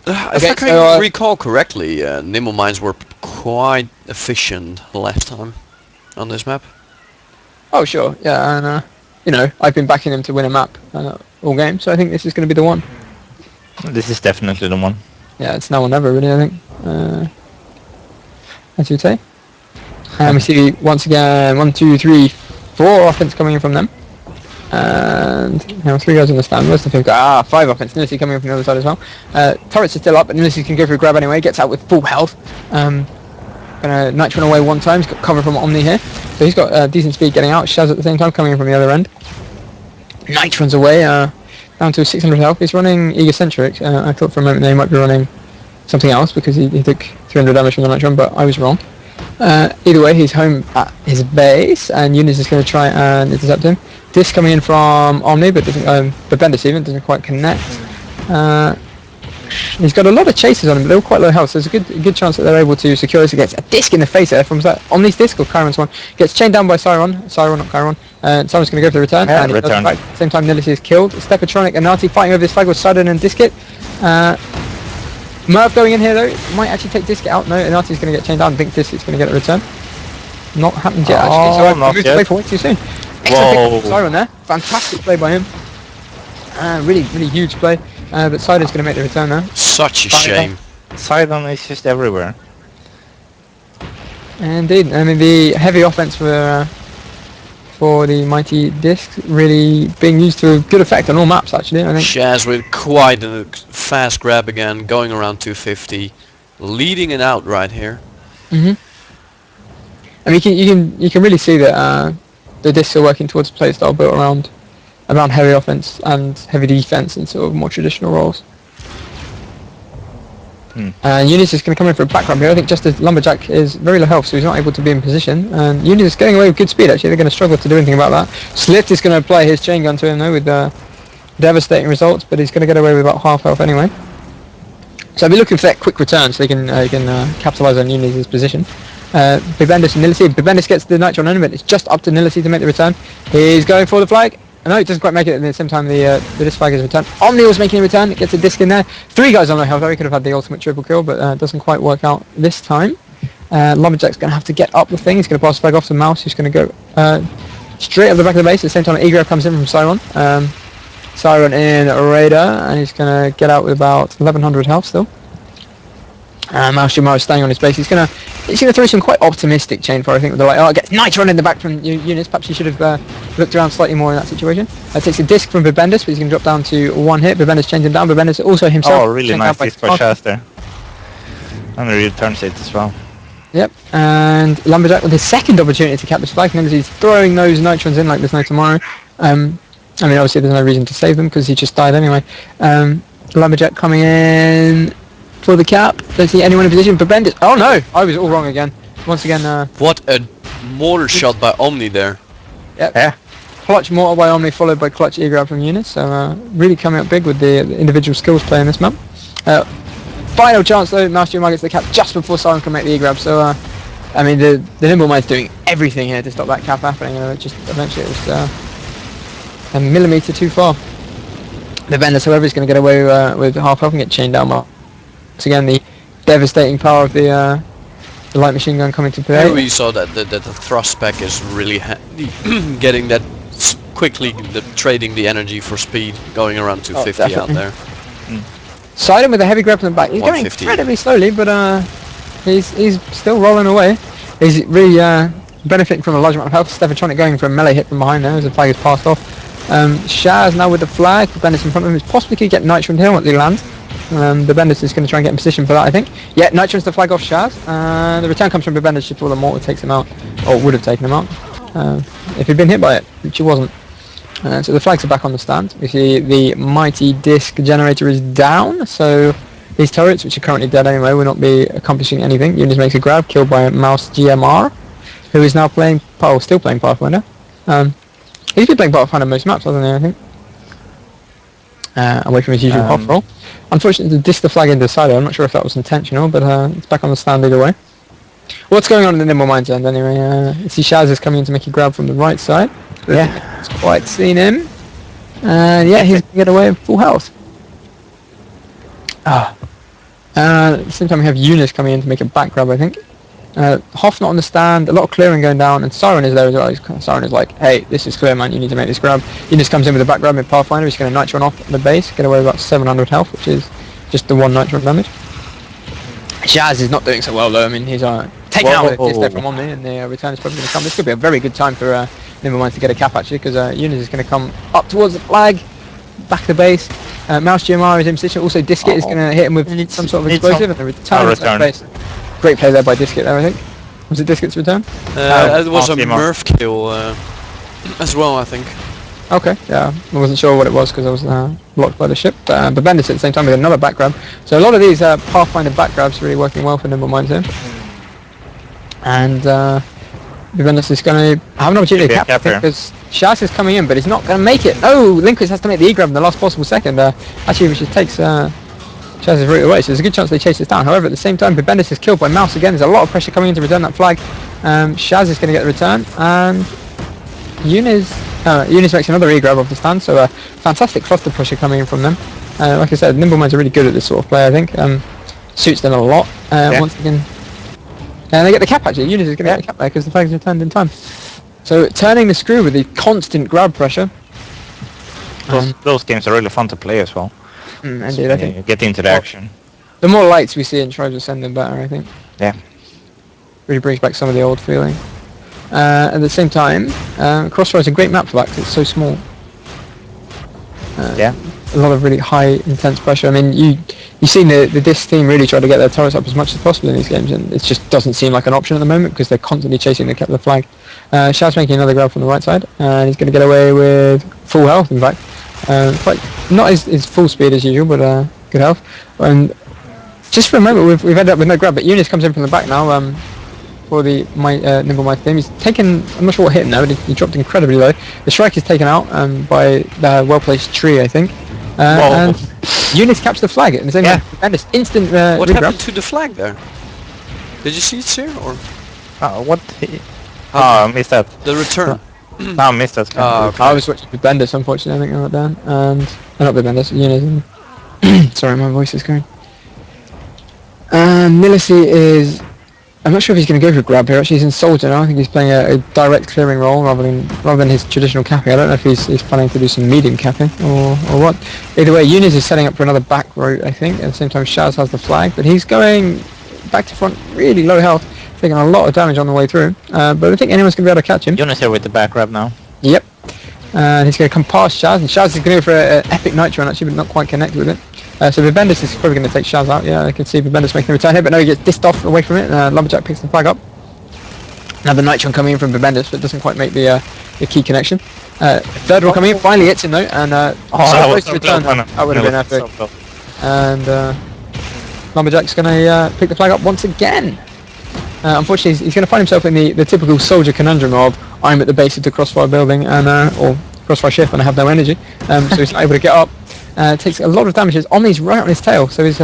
If I can recall correctly, NimbleMinds were quite efficient last time on this map. Oh sure, yeah, and you know, I've been backing him to win a map all game, so I think this is going to be the one. This is definitely the one. Yeah, it's now or never, really. I think, as you'd say. And we see once again 1, 2, 3, 4 offense coming in from them. And you know, 3 guys on the stand. Where's the 5th guy? 5 offense. Nilisi coming in from the other side as well. Turrets are still up, but Nilisi can go for a grab anyway. Gets out with full health. Gonna Nitron away one time. He's got cover from Omni here, so he's got decent speed getting out. Shaz at the same time coming in from the other end. Nitron's away. Down to 600 health. He's running Egocentric. I thought for a moment they might be running something else because he took 300 damage from the Nitron, but I was wrong. Either way, he's home at his base, and Eunice is going to try and intercept him. This coming in from Omni, but doesn't, but Bendis even doesn't quite connect. He's got a lot of chases on him, but they're all quite low health, so there's a good chance that they're able to secure this against a disc in the face there from that Omni's disc or Chiron's one. Gets chained down by Siron, not Chiron. Siron's going to go for the return, and he does back. At the same time, Nilisi is killed. Stepatronic and Nati fighting over this flag with Sidon and Disket. Merv going in here though, might actually take Disket out. No, Nati's going to get chained down. I think Disket's going to get a return. Not happened yet actually, so I moved away for way too soon. Excellent pick from Siron there. Fantastic play by him. Really huge play. But Sidon's going to make the return now. Such a shame. Sidon is just everywhere. Indeed. I mean, the heavy offense for the mighty disc really being used to good effect on all maps actually, I think. Shaz with quite a fast grab again, going around 250, leading it out right here. I mean, you can really see that the discs are working towards a playstyle built around heavy offense and heavy defense and sort of more traditional roles. And Eunice is going to come in for a back grab here. I think just as Lumberjack is very low health, so he's not able to be in position. And Eunice is getting away with good speed actually. They're going to struggle to do anything about that. Slit is going to apply his chain gun to him though with devastating results, but he's going to get away with about half health anyway. So I'll be looking for that quick return so he can capitalise on Eunice's position. Bibendis and Nilisi. Bibendis gets the Nitron element. It's just up to Nilisi to make the return. He's going for the flag. No, it doesn't quite make it at the same time the disc flag is returned. Omni was making a return, it gets a disc in there. 3 guys on low health, he could have had the ultimate triple kill, but doesn't quite work out this time. Lumberjack's going to have to get up the thing, he's going to pass the flag off to Mouse, who's going to go straight up the back of the base. At the same time, Egrab comes in from Siron. Siron in Radar, and he's going to get out with about 1100 health still. Mouse is staying on his base. He's gonna throw some quite optimistic chain fire. I think with the like, gets Nitron in the back from Eunice. Perhaps he should have looked around slightly more in that situation. Takes a disc from Bibendis, but he's gonna drop down to 1 hit. Bibendis chains him down. Bibendis also himself. Oh, really nice disc by Shaz there. And he returns it as well. Yep, and Lumberjack with his second opportunity to cap this flag. Remember, he's throwing those Nitrons in like there's no tomorrow. I mean, obviously there's no reason to save them because he just died anyway. Lumberjack coming in for the cap. Don't see anyone in position. Bibendis. Oh no, I was all wrong again. Once again. What a mortar shot by Omni there. Yep. Yeah. Clutch mortar by Omni followed by clutch E-grab from Eunice. So really coming up big with the individual skills play in this map. Final chance though, Master gets the cap just before Siren can make the E-grab. So I mean the NimbleMinds doing everything here to stop that cap happening. Just eventually it was a millimeter too far. The Bendis, however, is going to get away with half health and get chained down. Once again, the devastating power of the light machine gun coming to play. We saw that the thrust spec is really getting that quickly, trading the energy for speed, going around 250 out there. Sidon with a heavy grab from the back. He's going incredibly slowly, but he's still rolling away. He's really benefiting from a large amount of health. Stefatronic going for a melee hit from behind there as the flag is passed off. Shaz now with the flag. The Bendis in front of him is possibly could get Nitron here once he lands. The Bendis is going to try and get in position for that, I think. Yeah, Nitron's the flag off Shaz. The return comes from Bendis just before the mortar takes him out, or would have taken him out if he'd been hit by it, which he wasn't. So the flags are back on the stand. We see the mighty disc generator is down, so these turrets, which are currently dead anyway, will not be accomplishing anything. Eunice makes a grab, killed by Mouse GMR, who is now still playing Pathfinder. He's been playing Pathfinder most maps, hasn't he, I think? Away from his usual half roll. Unfortunately, to disc the flag into the side, I'm not sure if that was intentional, but it's back on the stand either way. What's going on in the NimbleMinds end anyway? You see Shaz is coming in to make a grab from the right side. Yeah, it's quite seen him. And yeah, he's going to get away with full health. At the same time we have Eunice coming in to make a back grab, I think. Hoff not on the stand, a lot of clearing going down, and Siren is there as well. Siren is like, hey, this is clear, man, you need to make this grab. Eunice comes in with a back grab in Pathfinder. He's going to Nitron off the base, get away with about 700 health, which is just the 1 Nitron damage. Shaz is not doing so well though. I mean, he's taken out with a diss there from Omni, and the return is probably going to come. This could be a very good time for NimbleMinds to get a cap actually, because Eunice is going to come up towards the flag, back of the base. Mouse GMR is in position. Also, Disket is going to hit him with some sort of explosive, and the return is the base. Great play there by Disket there, I think. Was it Disket's return? It was a Murph kill as well, I think. Okay, yeah, I wasn't sure what it was because I was blocked by the ship. But Bendis at the same time with another back grab. So a lot of these Pathfinder back grabs really working well for NimbleMinds here. And Bendis is going to have an opportunity to cap because Shaz is coming in, but he's not going to make it. No, Linquist has to make the E-grab in the last possible second. Actually, which just takes Shaz's route away, so there's a good chance they chase this down. However, at the same time, Bendis is killed by Mouse again. There's a lot of pressure coming in to return that flag. Shaz is going to get the return, and Eunice makes another E-grab off the stand, so fantastic cluster pressure coming in from them. Like I said, NimbleMinds are really good at this sort of play, I think. Suits them a lot. Once again, and they get the cap actually. Eunice is going to get the cap there because the flag's returned in time. So turning the screw with the constant grab pressure. Those games are really fun to play as well. Indeed, I think. You get into the action. The more lights we see in Tribes Ascend, the better, I think. Yeah. Really brings back some of the old feeling. At the same time, Crossfire is a great map for that because it's so small. Yeah. A lot of really high, intense pressure. I mean, you've seen the Disc team really try to get their turrets up as much as possible in these games, and it just doesn't seem like an option at the moment because they're constantly chasing the flag. Shaz making another grab from the right side, and he's going to get away with full health, in fact. Quite not his full speed as usual, but good health. And just for a moment, we've ended up with no grab, but Eunice comes in from the back now. For the NimbleMinds team, he's taken. I'm not sure what hit him now, but he dropped incredibly low. The strike is taken out by the well-placed tree, I think. And Eunice captures the flag at the same time. Bendis instant. What happened to the flag there? Did you see it, sir? Or what? I missed that. The return. No, I missed that. Okay. I was watching with Bendis, unfortunately. I think I went down, and not with Bendis. Eunice. Sorry, my voice is going. And Milisi is. I'm not sure if he's going to go for a grab here. Actually, he's in Soldier now. I think he's playing a direct clearing role rather than his traditional capping. I don't know if he's planning to do some medium capping or what. Either way, Eunice is setting up for another back route, I think. At the same time, Shaz has the flag, but he's going back to front, really low health, taking a lot of damage on the way through. But I don't think anyone's going to be able to catch him. Eunice here with the back grab now. Yep. And he's going to come past Shaz, and Shaz is going to go for an epic Nitron actually, but not quite connect with it. So Bendis is probably going to take Shaz out. Yeah, I can see Bendis making a return here, but no, he gets dissed off away from it. Lumberjack picks the flag up. Another Nitron coming in from Bendis, but doesn't quite make the key connection. Third one coming in, finally hits him though, and so close to return. That would have been epic. So and Lumberjack's going to pick the flag up once again. Unfortunately, he's going to find himself in the typical soldier conundrum of I'm at the base of the Crossfire building and or Crossfire ship and I have no energy. So he's not able to get up. Takes a lot of damages. Omni's right on his tail, so it's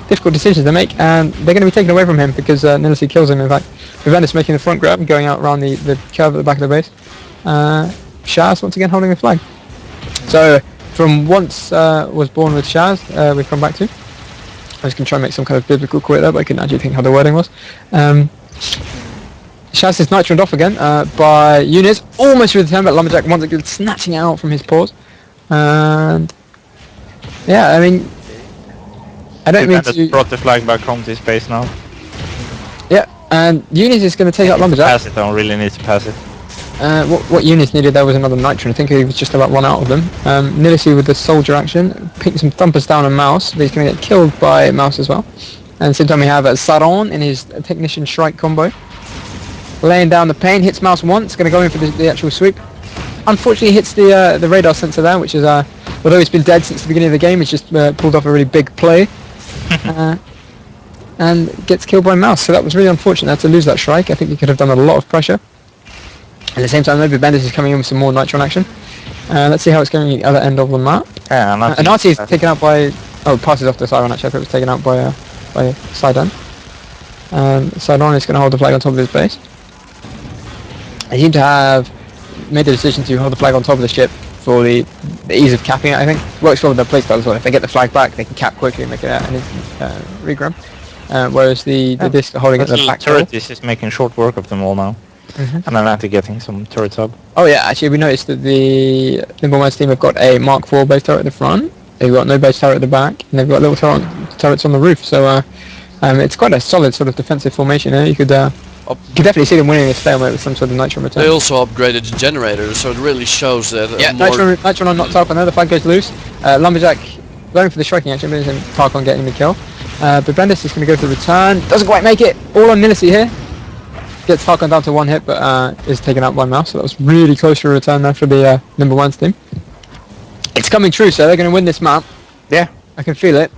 difficult decisions to make, and they're going to be taken away from him because Nilisi kills him. In fact, Viventus making the front grab and going out around the curve at the back of the base. Shaz once again holding the flag. So from once was born with Shaz, we've come back to. I was going to try and make some kind of biblical quote there, but I couldn't actually think how the wording was. Shaz is nitroned off again by Eunice, almost with the turn, but Lumberjack once again snatching it out from his paws. And yeah, I mean, I don't mean to... brought the flag back home to his base now. Yeah, and Eunice is going to take out Lumberjack. Pass it, I don't really need to pass it. What Eunice needed there was another Nitron. I think he was just about run out of them. Nilisi with the soldier action, picking some thumpers down on Mouse, but he's going to get killed by Mouse as well. And at the same time we have Saron in his Technician Shrike combo. Laying down the pain, hits Mouse once, going to go in for the actual sweep. Unfortunately hits the radar sensor there, which is, although it's been dead since the beginning of the game, it's just pulled off a really big play. And gets killed by Mouse, so that was really unfortunate to lose that Shrike. I think he could have done a lot of pressure. At the same time, maybe Bendis is coming in with some more Nitron action. Let's see how it's going at the other end of the map. Yeah, Anati is taken out by... Oh, passes off to Siron actually. I thought it was taken out by Sidon. Sidon is going to hold the flag on top of his base. They seem to have made the decision to hold the flag on top of the ship for the ease of capping it. I think works well with their playstyle as well. If they get the flag back, they can cap quickly and make it an instant regrab. Whereas the disc holding at the back turret is just making short work of them all now. And I'm actually getting some turrets up. Oh yeah, actually we noticed that the NimbleMinds team have got a Mark IV base turret at the front. They've got no base turret at the back, and they've got little turrets on the roof. So it's quite a solid sort of defensive formation here. You could definitely see them winning this stalemate with some sort of Nitron return. They also upgraded the generators, so it really shows that. Yeah, Nitron on knocked Tarkon there. The flag goes loose. Lumberjack going for the striking action, but Tarkon getting the kill. But Bendis is going to go for the return. Doesn't quite make it. All on Nilicy here. Gets Tarkon down to 1 hit, but is taken out by Mouse. So that was really close for a return there for the NimbleMinds team. It's coming true, so they're going to win this map. Yeah, I can feel it.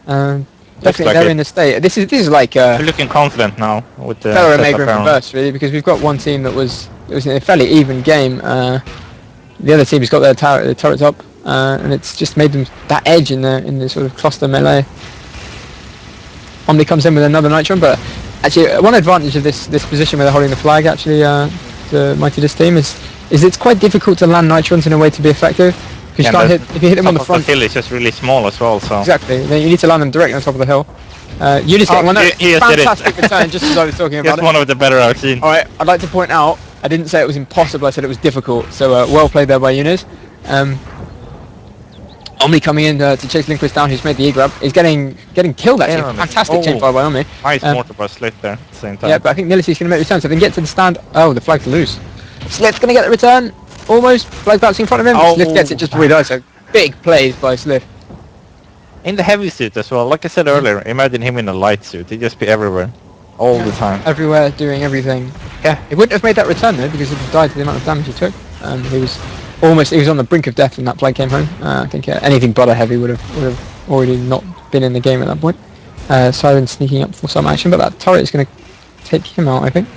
Definitely, like they're in the state. This is like they're looking confident now with the Feller and Mager in reverse, really, because we've got one team that was in a fairly even game. The other team has got their turrets up, and it's just made them that edge in the sort of cluster melee. Omni comes in with another Nitron, but actually one advantage of this position where they're holding the flag, actually, the Mighty Disc team is it's quite difficult to land Nitrons in a way to be effective. Because you can't hit, if you hit them on the front. The hill is just really small as well, so. Exactly, then you need to land them directly on top of the hill. Eunice getting one fantastic return, just as I was talking about it. One of the better I've seen. Alright, I'd like to point out, I didn't say it was impossible, I said it was difficult, so well played there by Eunice. Omni coming in to chase Lindquist down, who's made the E-grab. He's getting killed actually. Yeah, fantastic chain fire by Omni. Nice mortar by Slit there at the same time. Yeah, but I think Nilicy's going to make the return, so they can get to the stand. Oh, the flag's loose. Slit's going to get the return. Almost. Flag bouncing in front of him. Oh. Slit gets it just before he dies, so big plays by Slit. In the heavy suit as well, like I said earlier, imagine him in a light suit. He'd just be everywhere. All the time. Everywhere, doing everything. Yeah, he wouldn't have made that return though, because he'd have died to the amount of damage he took. He was on the brink of death when that flag came home. I think anything Brother Heavy would have already not been in the game at that point. Siren sneaking up for some action, but that turret is going to take him out, I think.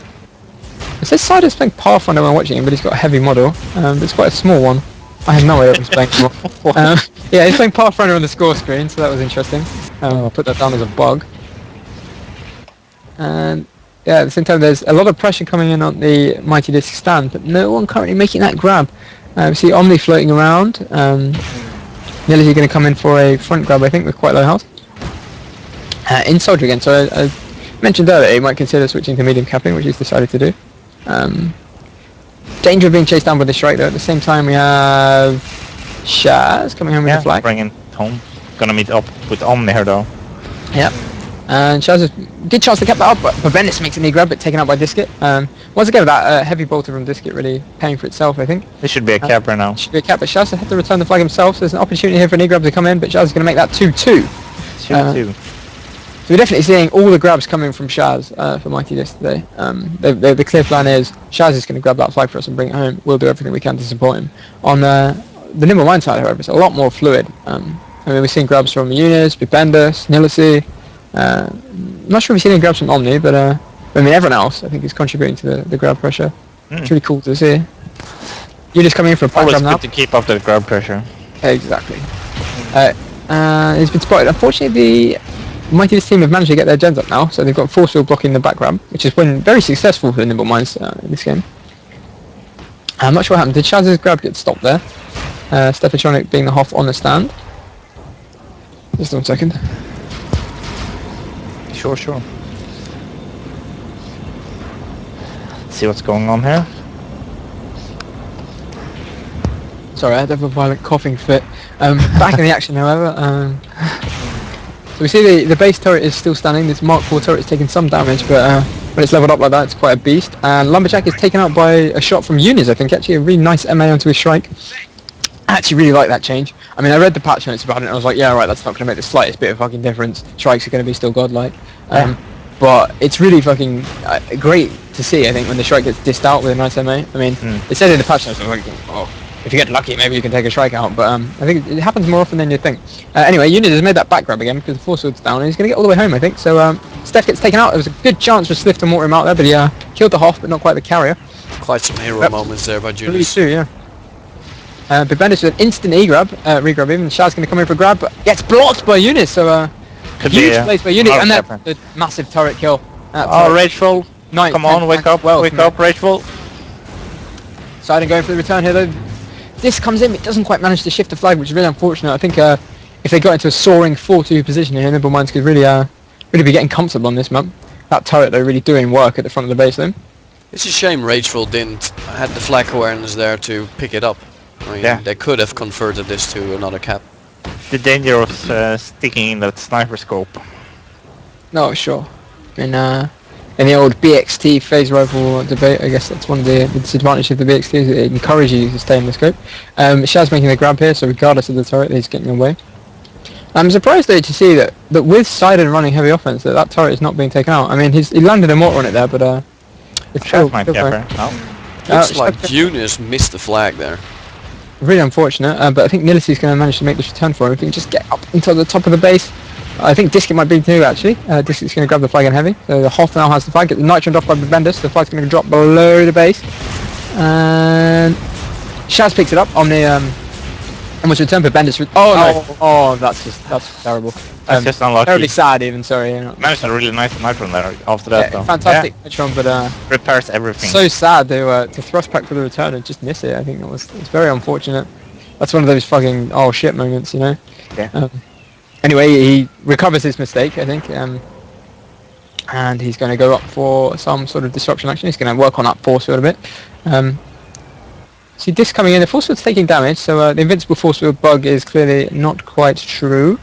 It says Siren's playing Pathfinder when watching him, but he's got a heavy model. It's quite a small one. I have no idea what he's playing for. Yeah, he's playing Pathfinder on the score screen, so that was interesting. I'll put that down as a bug. And yeah, at the same time, there's a lot of pressure coming in on the Mighty Disc stand, but no one currently making that grab. We see Omni floating around. Nilicy going to come in for a front grab, I think, with quite low health. In Soldier again, so I mentioned earlier he might consider switching to medium capping, which he's decided to do. Danger of being chased down by the Shrike though. At the same time we have Shaz coming home with the flag. Bringing home. Gonna meet up with Omni here though. Yep. And Shaz has good chance to cap that up, but Bendis makes a knee grab, but taken out by Disket. Once again, that heavy bolter from Disket really paying for itself, I think. This should be a cap right now. Should be a cap, but Shaz had to return the flag himself, so there's an opportunity here for a knee grab to come in, but Shaz is going to make that 2-2. 2-2. So we're definitely seeing all the grabs coming from Shaz for Mighty Disc today. The clear plan is Shaz is going to grab that flag for us and bring it home. We'll do everything we can to support him. On the NimbleMinds side, however, it's a lot more fluid. I mean, we're seeing grabs from Eunice, Bibendus, Nilicy. I'm not sure if we've seen any grabs from Omni, but I mean everyone else I think is contributing to the grab pressure. It's really cool to see. Eunice coming in for a back grab now. Always good to keep up the grab pressure. Exactly. He's been spotted. Unfortunately, the Mighty Disc team have managed to get their gens up now, so they've got force field blocking the back grab, which has been very successful for the NimbleMinds in this game. I'm not sure what happened. Did Shaz's grab get stopped there? Stefatronic being the Hoff on the stand. Just 1 second. Sure. See what's going on here. Sorry, I had a violent coughing fit. Back in the action, however. So we see the base turret is still standing. This Mark IV turret is taking some damage, but when it's leveled up like that, it's quite a beast. And Lumberjack is taken out by a shot from Eunice, I think. Actually, a really nice MA onto his Shrike. I actually really like that change. I mean, I read the patch notes about it and I was like, yeah, right, that's not going to make the slightest bit of fucking difference. Shrikes are going to be still godlike. But it's really fucking great to see, I think, when the Shrike gets dissed out with a nice MA. I mean, it said in the patch notes, I was like, oh, if you get lucky, maybe you can take a Shrike out. But I think it happens more often than you think. Anyway, Eunice has made that back grab again because the force field's down and he's going to get all the way home, I think. So Steph gets taken out. There was a good chance for Swift to mortar him out there, but he killed the Hoff, but not quite the carrier. Quite some hero moments there by Julius. Really too, yeah. Bibendus with an instant regrab even. Shaz's going to come in for a grab, but gets blocked by Eunice, so huge place by Eunice, and that's the massive turret kill. Rachel, come on, wake up, Rachel. Sidon going for the return here though. this comes in, it doesn't quite manage to shift the flag, which is really unfortunate. I think if they got into a soaring 4-2 position here, NimbleMinds could really be getting comfortable on this map. That turret though really doing work at the front of the base though. It's a shame Rageful didn't had the flag awareness there to pick it up. I mean, they could have converted this to another cap. The danger of sticking in that sniper scope. No, sure. In the old BXT phase rifle debate, I guess that's one of the disadvantages of the BXT is it encourages you to stay in the scope. Shaz making the grab here, so regardless of the turret, he's getting away. I'm surprised though to see that with Sidon running heavy offense, that turret is not being taken out. I mean, he landed a mortar on it there, but it's Shaz might get her. Looks like Eunice missed the flag there. Really unfortunate, but I think Nilisy's going to manage to make this return for him. If he can just get up into the top of the base. I think Disket might be too, actually. Disket's going to grab the flag in heavy. So the Hoth now has the flag. Get the Nitron off by the Bendis. The flag's going to drop below the base. And Shaz picks it up on the almost return for Bendis. Oh, that's terrible. That's just unlucky. Terribly sad even, sorry. Managed a really nice Nitron there after that though. Fantastic Nitron, but repairs everything. So sad to thrust back for the return and just miss it. I think it's very unfortunate. That's one of those fucking oh shit moments, you know. Yeah. Anyway, he recovers his mistake, I think, and he's going to go up for some sort of disruption action. He's going to work on that force field a bit. See this coming in. The force field's taking damage, so the invincible force field bug is clearly not quite true.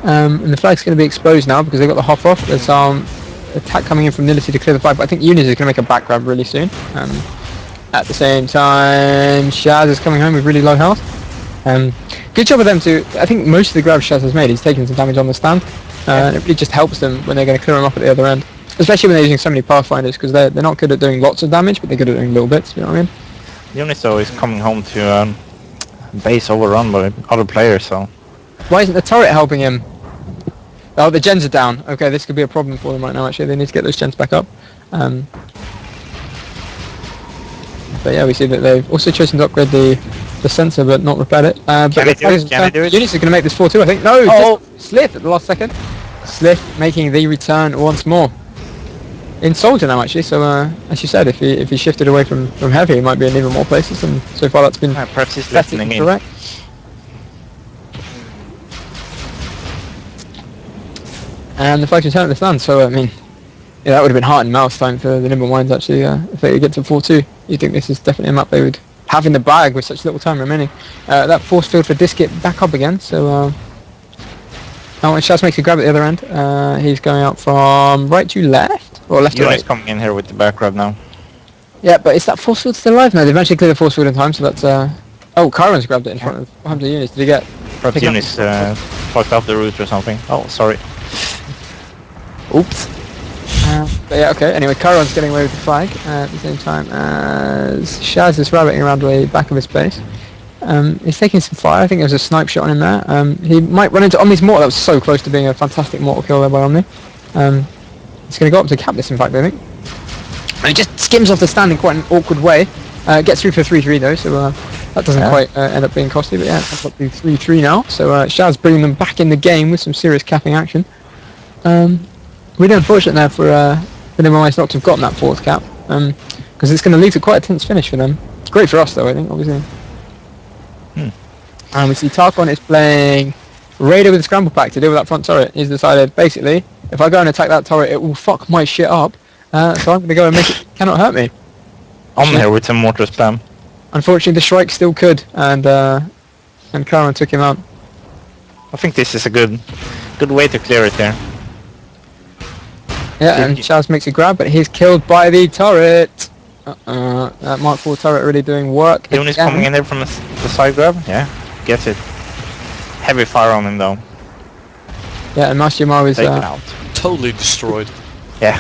And the flag's going to be exposed now because they've got the Hoth off. There's some attack coming in from Nilisy to clear the flag, but I think Eunice is going to make a back grab really soon. At the same time, Shaz is coming home with really low health. Good job of them to. I think most of the grabs Shaz has made, he's taking some damage on the stand, and it really just helps them when they're going to clear him up at the other end. Especially when they're using so many Pathfinders, because they're not good at doing lots of damage, but they're good at doing little bits. You know what I mean? Uniso is coming home to base overrun by other players, so. Why isn't the turret helping him? Oh, the gens are down. Okay, this could be a problem for them right now. Actually, they need to get those gens back up. But yeah, we see that they've also chosen to upgrade the sensor, but not repaired it. But Can I do it? Eunice is going to make this 4-2, I think. No, Slith at the last second. Slith making the return once more. In Soldier now, actually. So, as you said, if he shifted away from heavy, he might be in even more places. And so far, that's been perhaps he's listening in. Correct. And the flag's return at the stand. So, I mean, yeah, that would have been heart and mouse time for the NimbleMinds, actually. If they could get to 4-2, you think this is definitely a map they would have in the bag with such little time remaining. That force field for Disket back up again. So, now when Shaz makes a grab at the other end, he's going out from right to left. Or left to right. He's coming in here with the back grab now. Yeah, but is that force field still alive? No, they eventually cleared the force field in time, so that's... Oh, Kyron's grabbed it in front of the Eunice. Did he get... Perhaps Eunice fucked up the route or something. Oh, sorry. Oops. But yeah, okay. Anyway, Kyron's getting away with the flag at the same time as Shaz is rabbiting around the back of his base. He's taking some fire. I think there's a snipe shot on him there. He might run into Omni's mortar. That was so close to being a fantastic mortal kill there by Omni. He's going to go up to cap this, in fact, I think. And he just skims off the stand in quite an awkward way. Gets through for 3-3 though, so that doesn't quite end up being costly, but yeah, it's up to 3-3 now. So Shaz bringing them back in the game with some serious capping action. Really unfortunate there for NimbleMinds not to have gotten that fourth cap, because it's going to lead to quite a tense finish for them. It's great for us though, I think, obviously. And we see Tarkon is playing Raider with a scramble pack to deal with that front turret. He's decided, basically, if I go and attack that turret, it will fuck my shit up. So I'm going to go and make it cannot hurt me. I'm here with some mortar spam. Unfortunately, the Shrike still could, and Karen took him out. I think this is a good way to clear it there. Yeah, and Shaz makes a grab, but he's killed by the turret. That Mark 4 turret really doing work. Eunice coming in there from the side grab. Yeah, gets it. Heavy fire on him though. Yeah, and Mastiamar is out. Totally destroyed. Yeah.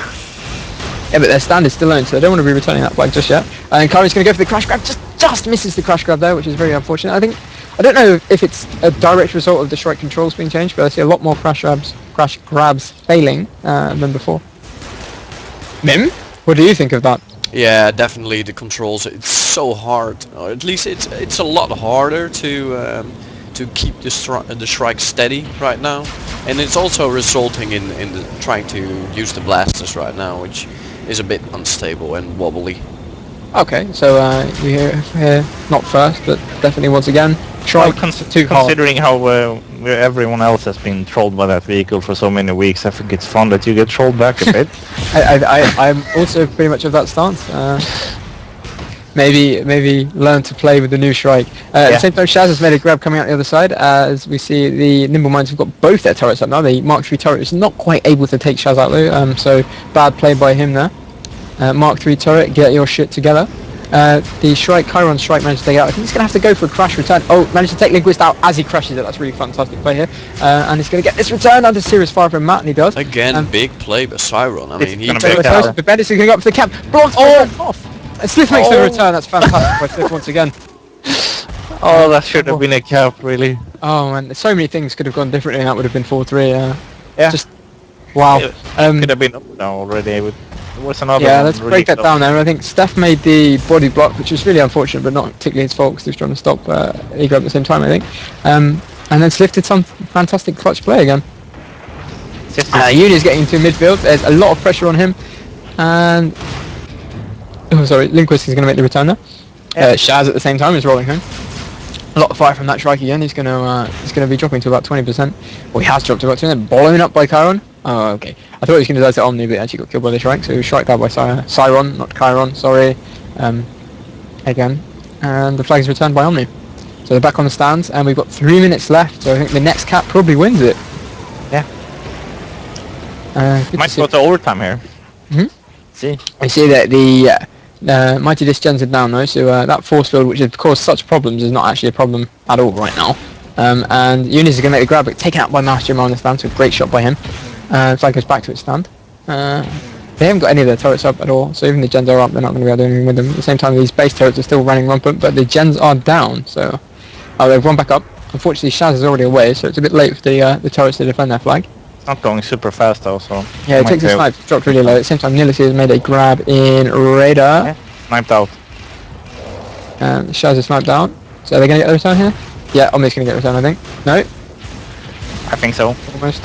Yeah, but their stand is still owned, so they don't want to be returning that flag just yet. And Karen's going to go for the crash grab, just misses the crash grab there, which is very unfortunate. I don't know if it's a direct result of the Shrike controls being changed, but I see a lot more crash grabs failing than before. Mim, what do you think of that? Yeah, definitely the controls. It's so hard, or at least it's a lot harder to keep the Shrike steady right now, and it's also resulting in trying to use the blasters right now, which is a bit unstable and wobbly. Okay, so we're here, not first, but definitely once again. Shrike, too hard. Considering how everyone else has been trolled by that vehicle for so many weeks, I think it's fun that you get trolled back a bit. I'm also pretty much of that stance. Maybe learn to play with the new Shrike. At the same time, Shaz has made a grab coming out the other side. As we see, the NimbleMinds have got both their turrets up now. The Mark III turret is not quite able to take Shaz out though, so bad play by him there. Mark III turret, get your shit together. The Shrike, Chiron Shrike managed to take it out. I think he's going to have to go for a crash return. Oh, managed to take Linguist out as he crashes it. That's really fantastic play here. And he's going to get this return under serious fire from Matt, and he does. Again, big play by Siron. I mean, he the Bendis is going to go up to the cap. Blocks off. And Sliff makes the return. That's fantastic by Sliff once again. Oh, that should have been a cap, really. Oh man, so many things could have gone differently, and that would have been 4-3. Yeah. Just wow. It could have been up now already. There was another. Yeah, let's break that down there. I think Steph made the body block, which was really unfortunate, but not particularly his fault because he was trying to stop Ego at the same time, I think. And then Sliff did some fantastic clutch play again. Uni's getting into midfield. There's a lot of pressure on him, and oh, sorry, Linguist is going to make the return there. Shaz at the same time is rolling home. A lot of fire from that Shrike again. He's going to be dropping to about 20%. Well, he has dropped to about 20%. Blown up by Chiron. Oh, okay. I thought he was going to die to Omni, but he actually got killed by the Shrike. So he was Shriked out by Siron, not Chiron. Sorry. Again, and the flag is returned by Omni. So they're back on the stands, and we've got 3 minutes left. So I think the next cap probably wins it. Yeah. Might go to overtime here. See. I see that the Mighty Disc gens are down though, so that force field, which has caused such problems, is not actually a problem at all right now. And Unis is going to make the grab, but taken out by Master Jim on the stand, so a great shot by him. Flag goes back to its stand. They haven't got any of their turrets up at all, so even the gens are up, they're not going to be able to do anything with them. At the same time, these base turrets are still running rampant, but the gens are down, so... Oh, they've run back up. Unfortunately, Shaz is already away, so it's a bit late for the turrets to defend their flag. It's not going super fast though, so... Yeah, it takes a snipe, dropped really low. At the same time, Nilisi has made a grab in Radar. Yeah, sniped out. And Shaz is sniped out. So are they going to get the return here? Yeah, Omni's going to get the return, I think. No? I think so. Almost.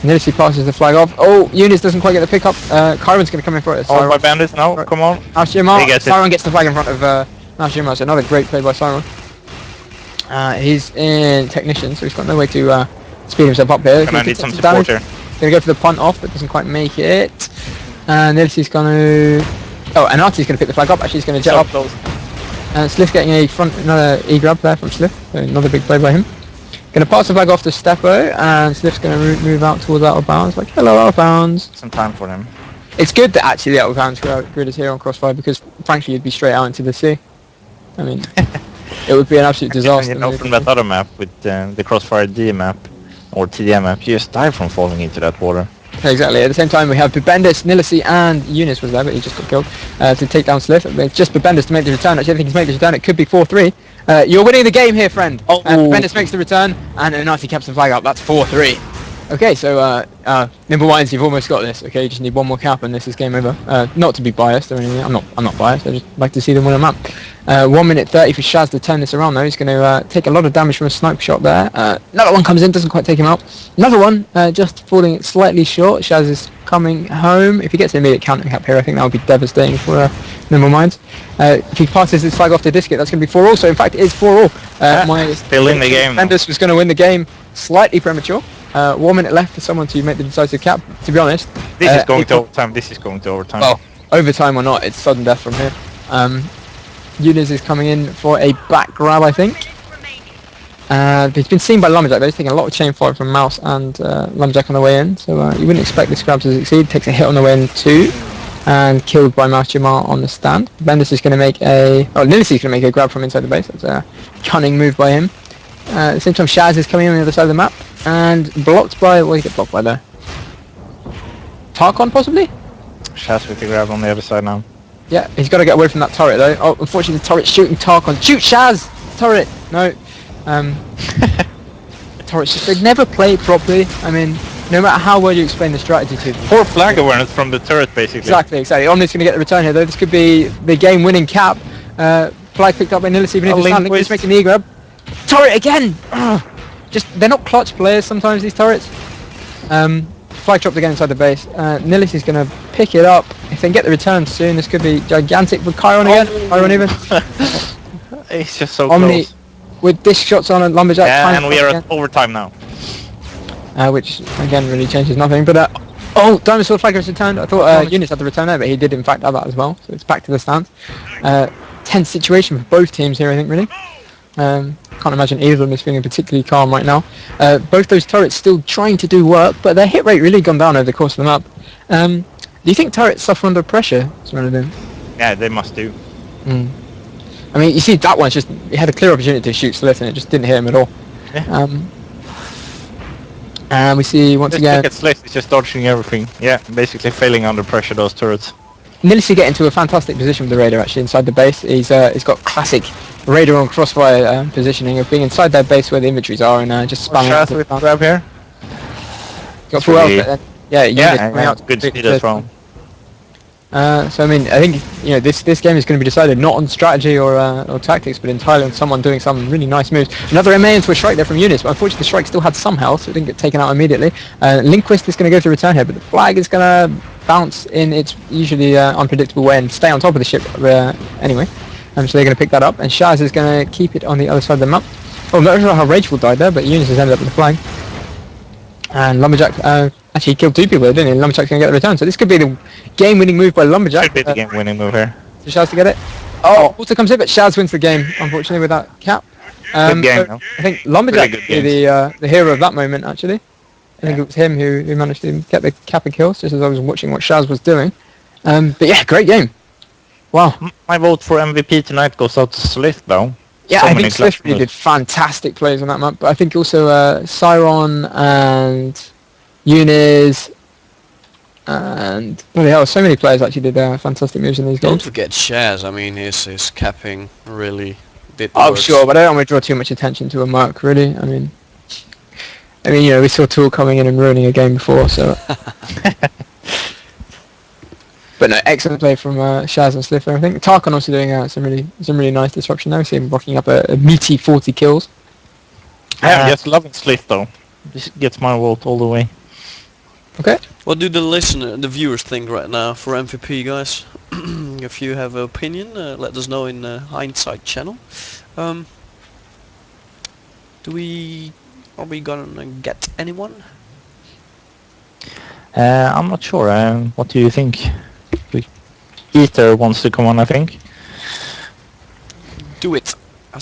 Nilisi passes the flag off. Oh, Unis doesn't quite get the pick up. Chiron's going to come in for it. Oh, by bandits now, right. Come on. Siron gets the flag in front of Nashima, so another great play by Siron. He's in Technician, so he's got no way to speed himself up here. Gonna need some support here. Gonna go for the punt off, but doesn't quite make it. And Nilisi's gonna... Oh, and Artie's gonna pick the flag up, actually he's gonna jet up. And Sliff getting another E-grab there from Sliff, so another big play by him. Gonna pass the flag off to Steppo, and Sliff's gonna move out towards out of bounds, like, hello, out of bounds. Some time for him. It's good that actually the out of bounds grid is here on Crossfire, because frankly you'd be straight out into the sea. I mean, it would be an absolute disaster. And from that other map with the Crossfire D map, or TDM map, you just die from falling into that water. Exactly. At the same time, we have Bibendis, Nilisi, and Eunice was there, but he just got killed to take down Sliff. It's just Bibendis to make the return. Actually, I think he's made the return. It could be 4-3. You're winning the game here, friend. Oh. Bibendis makes the return, and Anati keeps the flag up. That's 4-3. Okay, so NimbleMinds, you've almost got this. Okay, you just need one more cap, and this is game over. Not to be biased or anything. I'm not biased. I just like to see them win a map. 1 minute 30 for Shaz to turn this around though. He's going to take a lot of damage from a sniper shot there. Another one comes in, doesn't quite take him out. Another one just falling slightly short. Shaz is coming home. If he gets an immediate counter cap here, I think that would be devastating for NimbleMinds. If he passes his flag off to Disket, that's going to be 4-all. So in fact, it is 4-all. Still in the game. Bendis was going to win the game slightly premature. 1 minute left for someone to make the decisive cap. To be honest, this is going to overtime. This is going to overtime. Well, overtime or not, it's sudden death from here. Eunice is coming in for a back grab, I think. He's been seen by Lumberjack, though. He's taking a lot of chain fire from Mouse and Lumberjack on the way in, so you wouldn't expect this grab to succeed. Takes a hit on the way in too, and killed by Mouse Jamar on the stand. Bendis is going to make a... Oh, Nilisi's going to make a grab from inside the base. That's a cunning move by him. At the same time, Shaz is coming in on the other side of the map, and blocked by... What did he get blocked by there? Tarkon, possibly? Shaz with the grab on the other side now. Yeah, he's got to get away from that turret though. Oh, unfortunately the turret's shooting Tarkon. Shoot Shaz! Turret! No. Turrets just, they never play properly. I mean, no matter how well you explain the strategy to them. Poor flag awareness from the turret basically. Exactly. Omni's going to get the return here though. This could be the game winning cap. Flag picked up by Nillis, even if it's not. Just making the E-grab. Turret again! Just, they're not clutch players sometimes, these turrets. Flag dropped again inside the base. Nillis is going to pick it up. if they can get the return soon, this could be gigantic with Chiron again. Chiron even. It's just so Omni close. with disc shots on a Lumberjack. Yeah, and we are again, at overtime now. which again really changes nothing. But Diamond Sword Flag has returned. I thought Eunice had the return there, but he did in fact have that as well. So it's back to the stance. Tense situation for both teams here, I think, really. Can't imagine either of them is feeling particularly calm right now. Both those turrets still trying to do work, but their hit rate really gone down over the course of the map. Do you think turrets suffer under pressure, Serenadin? Yeah, they must do. I mean, you see that one's just, he had a clear opportunity to shoot Slith and it just didn't hit him at all. Yeah. And we see once again... Look at Slith, he's just dodging everything. Yeah, basically failing under pressure, those turrets. Nilisi get into a fantastic position with the Raider actually inside the base. He's got classic Raider on crossfire positioning of being inside their base where the inventories are and just spamming out. With grab here. Got full really, health, yeah, good speed as well. So I mean, I think this game is going to be decided not on strategy or tactics, but entirely on someone doing some really nice moves. Another MA into a strike there from Eunice, but unfortunately the strike still had some health, so it didn't get taken out immediately. Linquist is going to go for return here, but the flag is going to bounce in its usually unpredictable way and stay on top of the ship anyway. So they're going to pick that up, and Shaz is going to keep it on the other side of the map. Oh, I'm not sure how Rageful died there, but Eunice has ended up with the flag. And Lumberjack actually killed two people, didn't he? Lumberjack's going to get the return. So this could be the game-winning move by Lumberjack. Should be the game-winning move here. For Shaz to get it. Also comes in, but Shaz wins the game, unfortunately, with that cap. Good game, so I think Lumberjack really is the hero of that moment, actually. I think it was him who managed to get the cap and kills, just as I was watching what Shaz was doing. But yeah, great game. Wow. My vote for MVP tonight goes out to Slith, though. Yeah, So I many think Swift clutch really moves. did fantastic plays on that map, but I think also Siron and Eunice and bloody hell, so many players actually did fantastic moves in these Don't games. forget Shaz. I mean, his capping really did. Oh, work. sure, but I don't want to draw too much attention to a mark, really. I mean, we saw Tool coming in and ruining a game before, so. But no, excellent play from Shaz and Slipper. I think Tarkon also doing some really nice disruption there. We see him rocking up a meaty 40 kills. I'm just loving Slith, though. This gets my vote all the way. Okay. What do the viewers think right now for MVP, guys? If you have an opinion, let us know in the Hindsight channel. Are we gonna get anyone? I'm not sure. What do you think? Ether wants to come on, I think. Do it.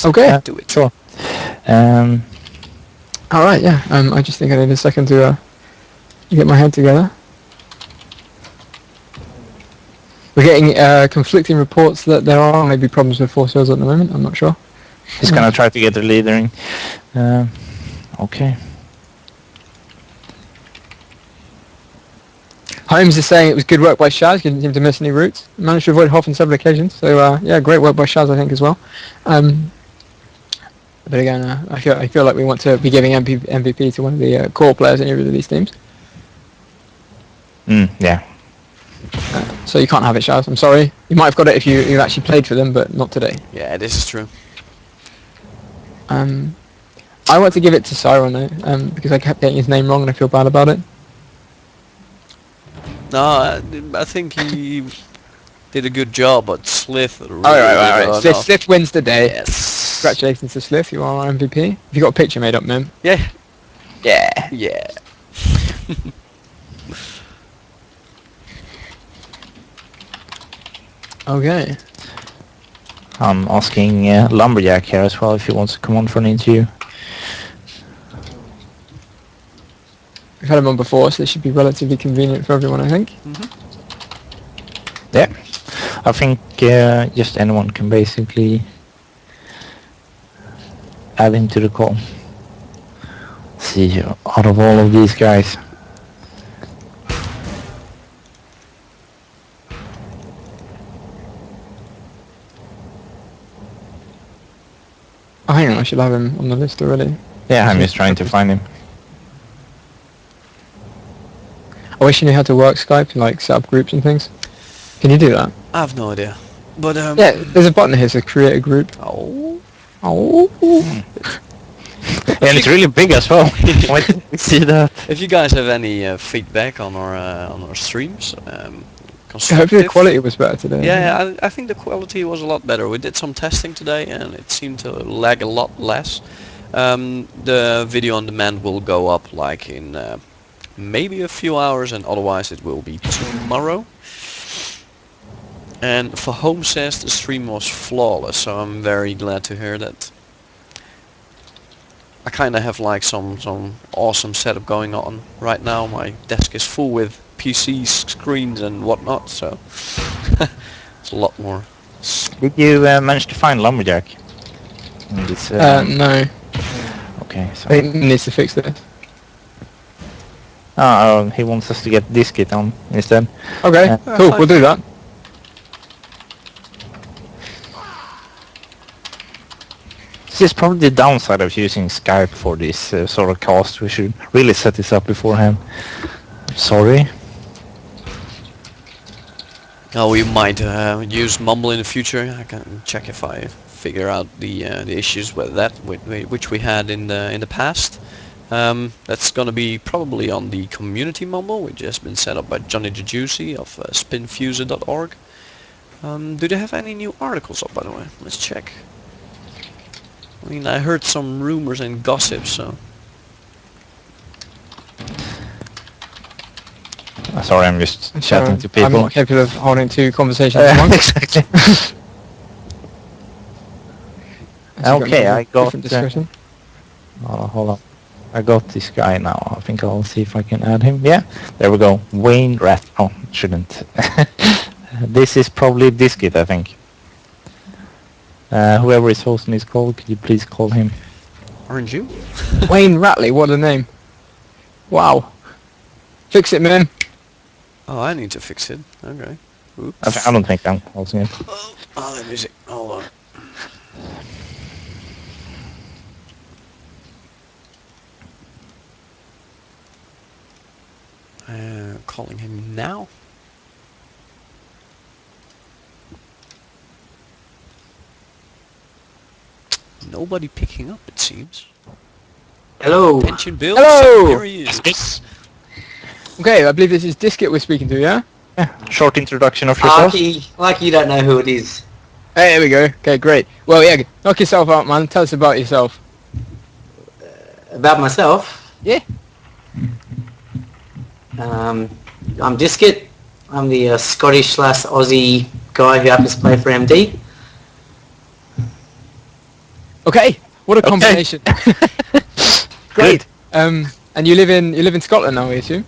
Okay. Do it. Sure. All right. Yeah. I just think I need a second to get my head together. We're getting conflicting reports that there are maybe problems with Force Hills at the moment. I'm not sure. He's gonna try to get the leader in. Okay. Holmes is saying it was good work by Shaz. Didn't seem to miss any routes. Managed to avoid Hoff on several occasions. So yeah, great work by Shaz, I think, as well. But again, I feel like we want to be giving MVP to one of the core players in either of these teams. Yeah. So you can't have it, Shaz. I'm sorry. You might have got it if you actually played for them, but not today. Yeah, this is true. I want to give it to Siron though, because I kept getting his name wrong and I feel bad about it. No, I think he did a good job, but Slith really All right. did Slith wins the day. Yes. Congratulations to Slith. You are our MVP. Have you got a picture made up, Mim? Yeah. Yeah. Yeah. Okay. I'm asking Lumberjack here as well if he wants to come on for an interview. We've had him on before, so this should be relatively convenient for everyone, I think. Yeah. I think just anyone can basically add him to the call. See, out of all of these guys. Oh, hang on, I should have him on the list already. Yeah, I'm just trying to find him. I wish you knew how to work Skype, like set up groups and things. Can you do that? I have no idea. But Yeah, there's a button here to create a group. Oh. And it's really big as well. Why didn't we see that? If you guys have any feedback on our streams, Hopefully the quality was better today. Yeah, I think the quality was a lot better. We did some testing today, and it seemed to lag a lot less. The video on demand will go up like in maybe a few hours, and otherwise it will be tomorrow. And for Home says the stream was flawless, so I'm very glad to hear that. I kind of have like some awesome setup going on right now. My desk is full with PCs, screens and whatnot, so it's a lot more. Did you manage to find Lumberjack? In this, No. Okay, so... He needs to fix this. he wants us to get this kit on instead. Okay, cool, fine. we'll do that. This is probably the downside of using Skype for this sort of cast. We should really set this up beforehand. Sorry. Oh, we might use Mumble in the future. I can check if I figure out the issues with that, which we had in the past. That's gonna be probably on the community Mumble, which has been set up by Johnny the Juicy of spinfuser.org. Do they have any new articles up, by the way? Let's check. I mean, I heard some rumors and gossip, so... Sorry, I'm just chatting to people. I'm not capable of holding two conversations at once. Exactly. Okay, I got... different discussion. hold on. I got this guy now. I think I'll see if I can add him. Yeah, there we go. Wayne Rat... Oh, shouldn't. This is probably Diskit, I think. Whoever is hosting this call, could you please call him? Aren't you? Wayne Ratley, what a name. Wow. Fix it, man. Oh, I need to fix it. Okay. Oops. I don't think I'm hosting it. Oh, let me see. Hold on. Calling him now. Nobody picking up, it seems. Hello. Pension Bill. Hello. Here he is. Okay, I believe this is Diskit we're speaking to, yeah? Yeah, short introduction of yourself. Like you don't know who it is. Hey, there we go. Okay, great. Well, yeah, knock yourself out, man. Tell us about yourself. About myself? Yeah. I'm Diskit. I'm the Scottish/Aussie guy who happens to play for MD. Okay, what a combination. Great. And you live in Scotland now, I assume?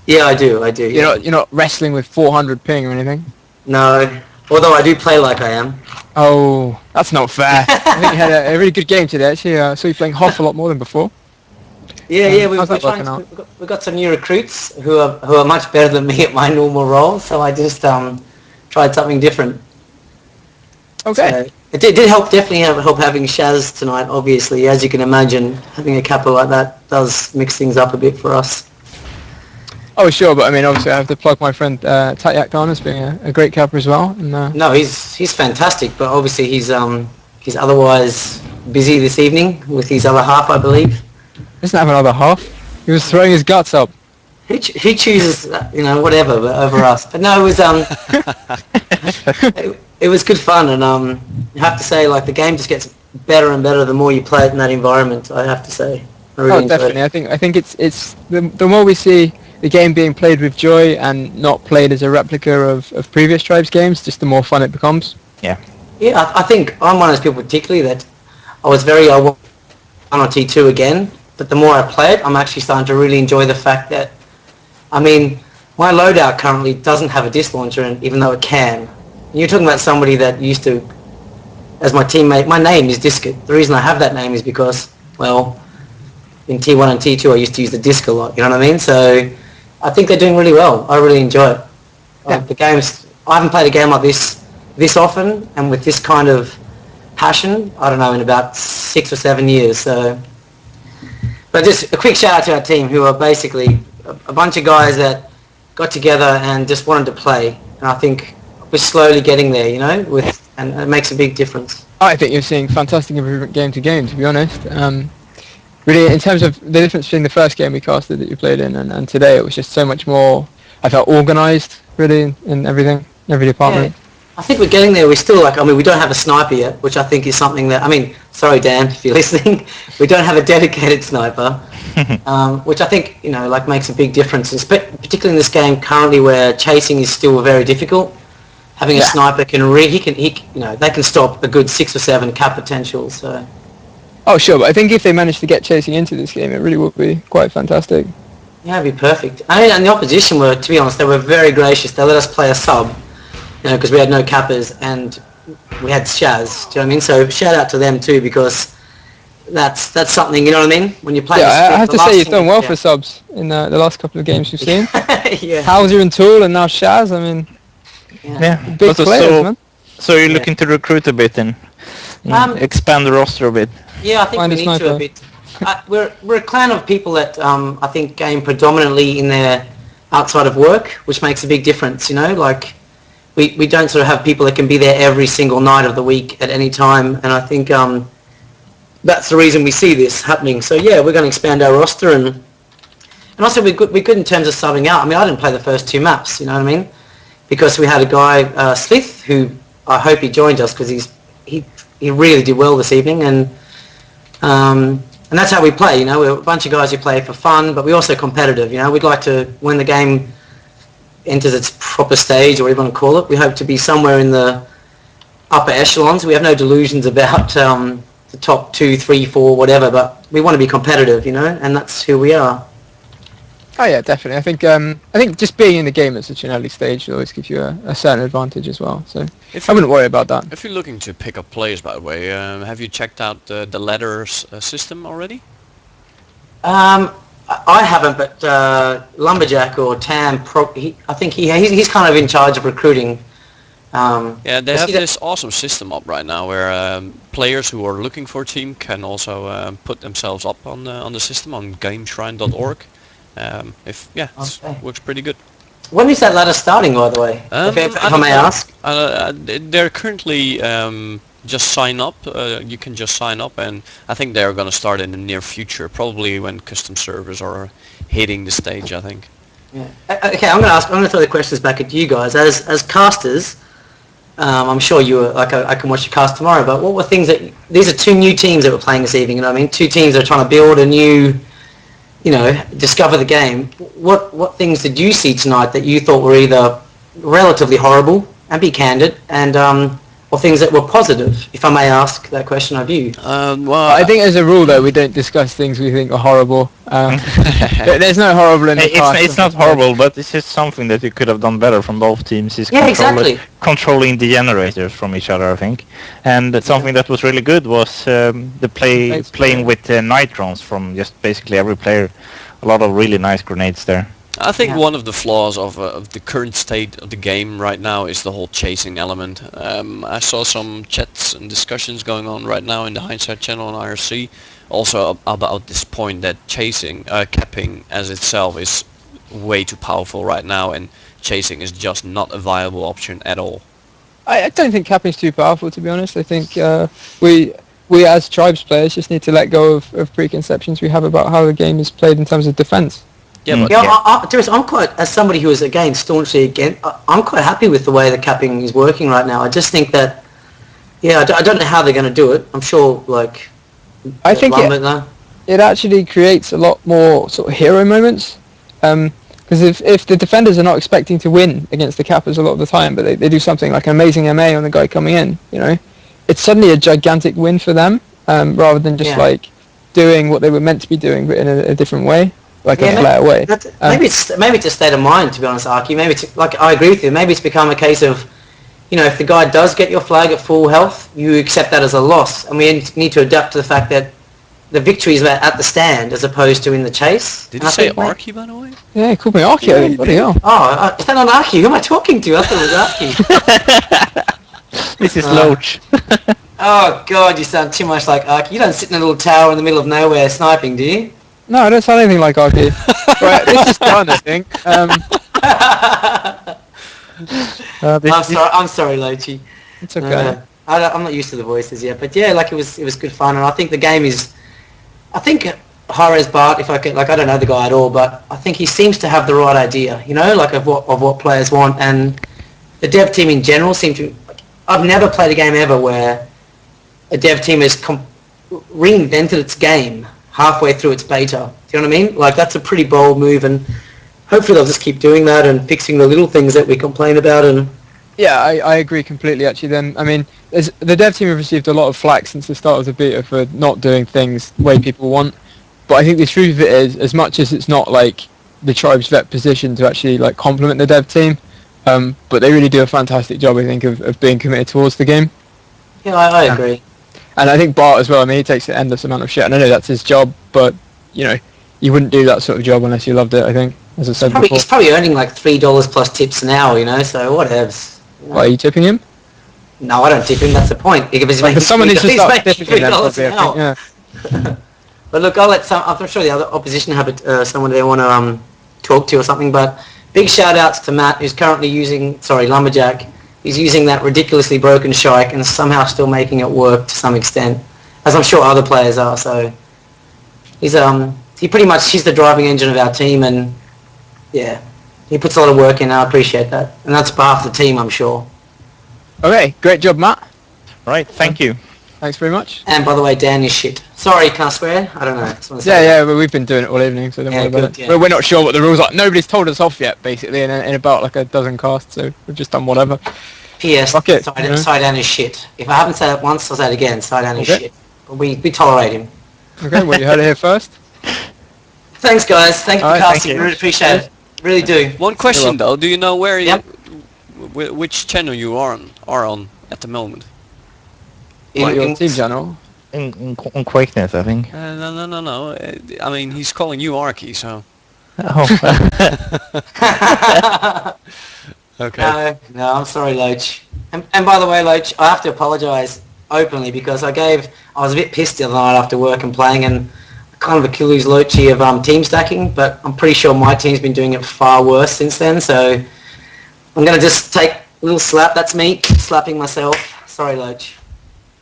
Yeah, I do. Yeah. You're not wrestling with 400 ping or anything? No, although I do play like I am. Oh, that's not fair. I think you had a really good game today, actually. I saw you playing Hoff a lot more than before. Yeah, how's that working out? we've got some new recruits who are much better than me at my normal role, so I just tried something different. Okay. So it did definitely help having Shaz tonight, obviously. As you can imagine, having a capo like that does mix things up a bit for us. Oh, sure, but I mean, obviously I have to plug my friend Tatyak Khan as being a great capper as well. And, No, he's fantastic, but obviously he's otherwise busy this evening with his other half, I believe. Doesn't have another half. He was throwing his guts up. He chooses, whatever, but over us. But no, it was it was good fun, and I have to say, like, the game just gets better and better the more you play it in that environment. I have to say. I really enjoyed definitely. it. I think it's the more we see the game being played with joy and not played as a replica of previous Tribes games, just the more fun it becomes. Yeah, I think I'm one of those people particularly that I was very I want on T2 again, but the more I play it, I'm actually starting to really enjoy the fact that, I mean, my loadout currently doesn't have a disc launcher, and even though it can. And you're talking about somebody that used to, as my teammate, my name is Diskit. The reason I have that name is because, well, in T1 and T2 I used to use the disc a lot, you know what I mean? So I think they're doing really well. I really enjoy it. Yeah. The games, I haven't played a game like this often and with this kind of passion, I don't know, in about 6 or 7 years. So, but just a quick shout out to our team, who are basically a bunch of guys that got together and just wanted to play. And I think we're slowly getting there, and it makes a big difference. I think you're seeing fantastic improvement game to game, to be honest. Really, in terms of the difference between the first game we casted that you played in and today, it was just so much more I felt organised really in everything, every department. I think we're getting there. We still we don't have a sniper yet, which I think is something that, sorry Dan, if you're listening, we don't have a dedicated sniper, which I think, makes a big difference, particularly in this game currently where chasing is still very difficult. Having a sniper they can stop a good 6 or 7 cap potential, so. Oh sure, but I think if they manage to get chasing into this game, it really would be quite fantastic. Yeah, it'd be perfect. And the opposition were, to be honest, they were very gracious. They let us play a sub, because we had no cappers and we had Shaz. Do you know what I mean? So shout out to them too, because that's something. You know what I mean? When you play. Yeah, I have to say you've done well for subs in the last couple of games you've seen. Yeah. Hauser and Tool and now Shaz. I mean, big players, man. So you're looking to recruit a bit and expand the roster a bit. Yeah, I think we need to a bit. We're a clan of people that I think game predominantly in their outside of work, which makes a big difference. We don't sort of have people that can be there every single night of the week at any time, and I think that's the reason we see this happening. So yeah, we're going to expand our roster, and also we're good in terms of subbing out. I didn't play the first 2 maps, you know what I mean, because we had a guy Slith, who I hope he joined us because he really did well this evening, and that's how we play. We're a bunch of guys who play for fun, but we're also competitive. We'd like to, when the game enters its proper stage, or whatever you want to call it, we hope to be somewhere in the upper echelons. We have no delusions about the top 2, 3, 4, whatever, but we want to be competitive, and that's who we are. Oh yeah, definitely. I think just being in the game at such an early stage always gives you a certain advantage as well. So I wouldn't worry about that. If you're looking to pick up players, by the way, have you checked out the ladders system already? I haven't, but Lumberjack or Tam, I think he's kind of in charge of recruiting. Yeah, they have this awesome system up right now where players who are looking for a team can also put themselves up on the system on gameshrine.org. Works pretty good. When is that ladder starting, by the way? If I may ask. They're currently just sign up. You can just sign up, and I think they're going to start in the near future, probably when custom servers are hitting the stage, I think. Yeah. Okay, I'm going to throw the questions back at you guys. As casters, I'm sure you were, I can watch your cast tomorrow, but what were things these are 2 new teams that were playing this evening, you know what I mean? 2 teams that are trying to build a new, discover the game. What things did you see tonight that you thought were either relatively horrible, and be candid, and or things that were positive, if I may ask that question of you? Well, I think as a rule, though, we don't discuss things we think are horrible. There's no horrible in the past. It's not horrible, but it's just something that you could have done better from both teams. Is controlling the generators from each other, I think. And something that was really good was the playing with nitrons from just basically every player. A lot of really nice grenades there. I think one of the flaws of the current state of the game right now is the whole chasing element. I saw some chats and discussions going on right now in the Hindsight channel on IRC, also about this point that capping as itself is way too powerful right now, and chasing is just not a viable option at all. I don't think capping is too powerful, to be honest. I think we as tribes players just need to let go of preconceptions we have about how the game is played in terms of defense. I'm quite, as somebody who is again staunchly against, I'm quite happy with the way the capping is working right now. I just think that, I don't know how they're going to do it. I'm sure, I think it actually creates a lot more sort of hero moments. Because if the defenders are not expecting to win against the cappers a lot of the time, but they do something like an amazing MA on the guy coming in, it's suddenly a gigantic win for them, rather than just doing what they were meant to be doing, but in a different way. A flatter way. Maybe it's a state of mind, to be honest, Arky. Maybe it's I agree with you. Maybe it's become a case of, if the guy does get your flag at full health, you accept that as a loss, and we need to adapt to the fact that the victory is at the stand as opposed to in the chase. Did you say Arky, by the way? Yeah, he called me Arky. Bloody hell. Oh, is that not Arky? Who am I talking to? I thought it was Arky. This is Loach. Oh God, you sound too much like Arky. You don't sit in a little tower in the middle of nowhere sniping, do you? No, I don't sound anything like Arky. Right, this is done, I think. I'm sorry, Lochi. It's okay. I'm not used to the voices yet, but it was good fun, and I think the game is. I think Hires Bart, if I could, like, I don't know the guy at all, but I think he seems to have the right idea, you know, like of what players want, and the dev team in general seem to. I've never played a game ever where a dev team has reinvented its game halfway through its beta. Do you know what I mean? Like, that's a pretty bold move, and hopefully they'll just keep doing that and fixing the little things that we complain about. And Yeah, I agree completely. Actually, then I mean, the dev team have received a lot of flack since the start of the beta for not doing things the way people want. But I think the truth of it is, as much as it's not like the tribe's vet position to actually like compliment the dev team, but they really do a fantastic job, I think, of being committed towards the game. yeah, I agree. And I think Bart as well. I mean, he takes an endless amount of shit, and I know that's his job, but you know, you wouldn't do that sort of job unless you loved it. I think, as I said before. He's probably earning like $3 plus tips an hour, you know. So whatevs. You know? Why, are you tipping him? No, I don't tip him. That's the point. Because he's Like, making someone needs to he's start making tipping him. Then, $3 probably, an I hour. think, yeah. But look, I'll let I'm sure the other opposition have someone they want to talk to or something. But big shout outs to Matt, who's currently using Lumberjack. He's using that ridiculously broken shike and somehow still making it work to some extent, as I'm sure other players are. So he's he's the driving engine of our team, and yeah, he puts a lot of work in. I appreciate that, and that's behalf of the team, I'm sure. Okay, great job, Matt. Right, thank you. Thanks very much. And by the way, Dan is shit. Sorry, can I swear? I don't know. Just wanna say Yeah, that. yeah, but we've been doing it all evening, so don't worry about good, it. yeah. We're not sure what the rules are. Nobody's told us off yet, basically, in about like a dozen casts, so we've just done whatever. P.S. Fuck it, Side, you know? Sidean is shit. If I haven't said it once, I'll say it again. Sidean is Okay. shit. But we tolerate him. Okay, well, you heard it here first. Thanks, guys. Thank you for Alright, thank casting. you. Really appreciate it. Really do. One question though, do you know where you, Yep. which channel you are on at the moment? What, your team channel? In Quakeness, I think. No. I mean, he's calling you Arky, so. Oh. Okay. No, I'm sorry, Loach. And by the way, Loach, I have to apologise openly because I was a bit pissed the other night after work and playing, and kind of Achilles Loachy of team stacking, but I'm pretty sure my team's been doing it far worse since then, so I'm going to just take a little slap. That's me slapping myself. Sorry, Loach.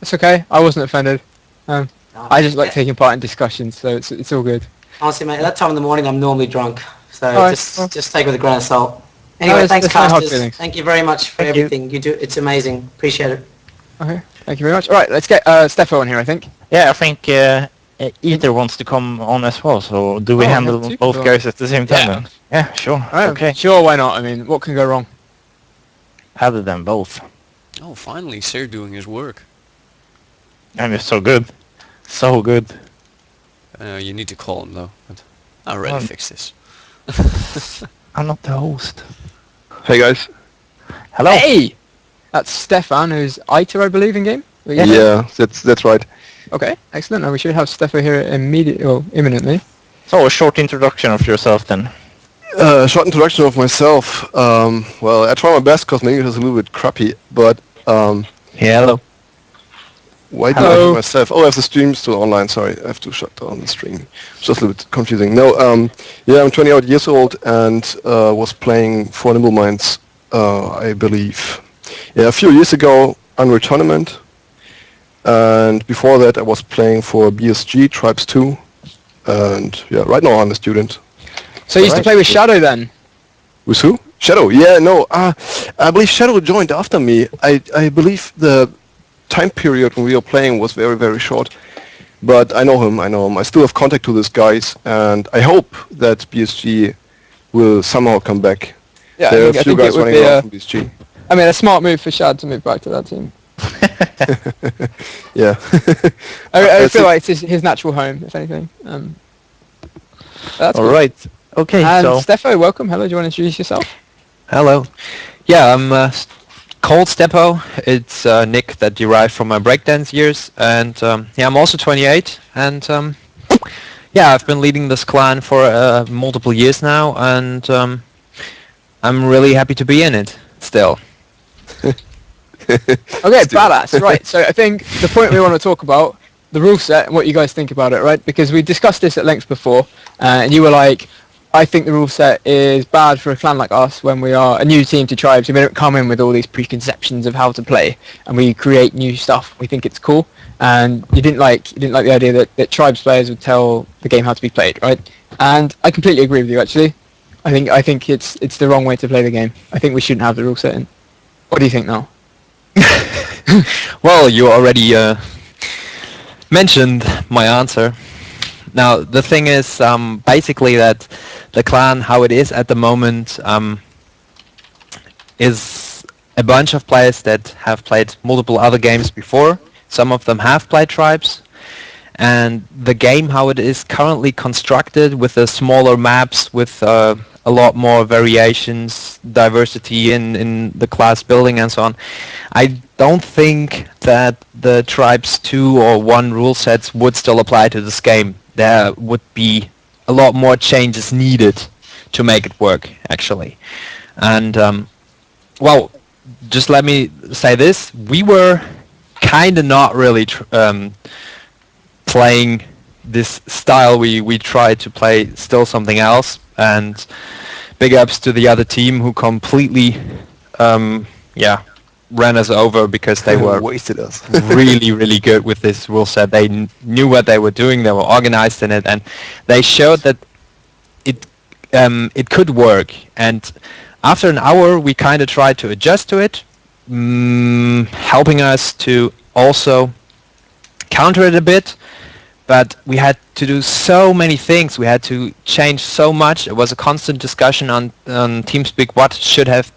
It's okay, I wasn't offended. I just like taking part in discussions, so it's all good. Honestly, mate, at that time in the morning I'm normally drunk, so Alright, just take it with a grain of salt. Anyway, No, thanks, it's no hard casters. feelings. Thank you very much for Thank you. everything you do. It's amazing. Appreciate it. Okay, thank you very much. Alright, let's get Steffo on here, I think. Yeah, I think Ether wants to come on as well, so do we Oh, handle yeah, two both people. guys at the same time Yeah. then? Yeah, sure. Alright, Okay. sure, why not? I mean, what can go wrong? Other than both. Oh, finally, Sir doing his work. I'm just so good. So good. You need to call him though. But I already Um, fixed this. I'm not the host. Hey guys. Hello. Hey! That's Stefan, who's Iter, I believe, in game? Yeah, that's right. Okay, excellent. And we should have Steffo here imminently. So a short introduction of yourself then. Short introduction of myself. Well, I try my best because my English is a little bit crappy, but Hello. why do I Hello. hear myself? Oh, I have the stream still online. Sorry, I have to shut down the stream. It's just a little bit confusing. No, yeah, I'm 28 years old and was playing for NimbleMinds, I believe. Yeah, a few years ago, Unreal Tournament. And before that, I was playing for BSG, Tribes 2. And yeah, right now I'm a student. So you used to Alright. play with Shadow then? With who? Shadow. Yeah, no. I believe Shadow joined after me. I believe the time period when we were playing was very, very short. But I know him. I still have contact to these guys, and I hope that BSG will somehow come back. Yeah, There are I a few think it guys would running be around from BSG. I mean, a smart move for Shad to move back to that team. Yeah. I That's feel it. like it's his natural home, if anything. That's All cool. right. Okay, And so Steffo, welcome. Hello, do you want to introduce yourself? Hello. Yeah, I'm called Steppo. It's Nick that derived from my breakdance years, and yeah, I'm also 28, and yeah, I've been leading this clan for multiple years now, and I'm really happy to be in it still. Okay, badass. Right, so I think the point we want to talk about, the rule set and what you guys think about it, right? Because we discussed this at length before, and you were like, I think the rule set is bad for a clan like us when we are a new team to tribes and we don't come in with all these preconceptions of how to play and we create new stuff. We think it's cool, and you didn't like the idea that tribes players would tell the game how to be played, right? And I completely agree with you. Actually, I think it's the wrong way to play the game. I think we shouldn't have the rule set in. What do you think now? Well, you already mentioned my answer. Now, the thing is basically that the clan, how it is at the moment, is a bunch of players that have played multiple other games before. Some of them have played tribes. And the game, how it is currently constructed with the smaller maps, with a lot more variations, diversity in the class building and so on, I don't think that the Tribes 2 or 1 rule sets would still apply to this game. There would be a lot more changes needed to make it work, actually. And, well, just let me say this. We were kind of not really playing this style. We tried to play still something else, and big ups to the other team who completely ran us over because they were wasted us. really good with this rule set. They knew what they were doing, they were organized in it, and they showed that it could work. And after an hour we kind of tried to adjust to it, helping us to also counter it a bit. But we had to do so many things. We had to change so much. It was a constant discussion on TeamSpeak. What should have,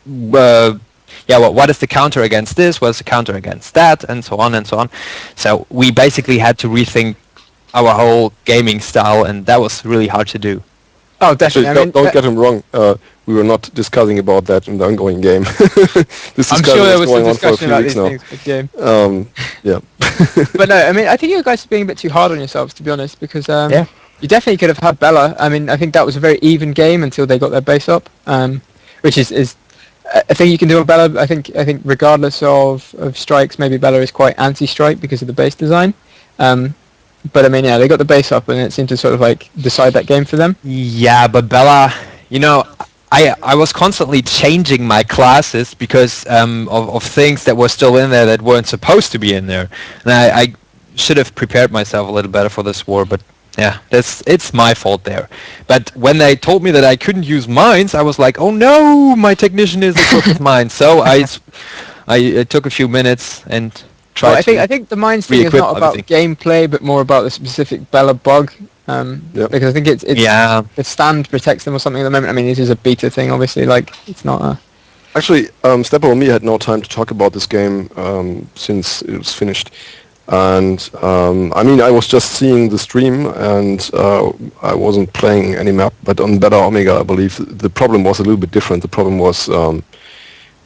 what is the counter against this? What is the counter against that? And so on and so on. So we basically had to rethink our whole gaming style, and that was really hard to do. Oh, definitely. Actually, don't get him wrong. We were not discussing about that in the ongoing game. This I'm discussion sure there is was going some on for a discussion few about weeks these now. things with the game. Yeah. But no, I mean, I think you guys are being a bit too hard on yourselves, to be honest, because you definitely could have had Bella. I mean, I think that was a very even game until they got their base up, which is I think you can do a Bella. I think regardless of strikes, maybe Bella is quite anti-strike because of the base design. But I mean, yeah, they got the base up, and it seemed to sort of like decide that game for them. Yeah, but Bella, I was constantly changing my classes because of things that were still in there that weren't supposed to be in there. And I should have prepared myself a little better for this war, but yeah, it's my fault there. But when they told me that I couldn't use mines, I was like, oh no, my technician is equipped with mines. So I took a few minutes and tried I think the mines thing is not about gameplay, but more about the specific Bella bug. Because I think it's stand protects them or something at the moment. I mean, this is a beta thing, obviously. Like, it's not a... Actually, Steppo and me had no time to talk about this game since it was finished. And I mean, I was just seeing the stream, and I wasn't playing any map. But on Beta Omega, I believe the problem was a little bit different. The problem was,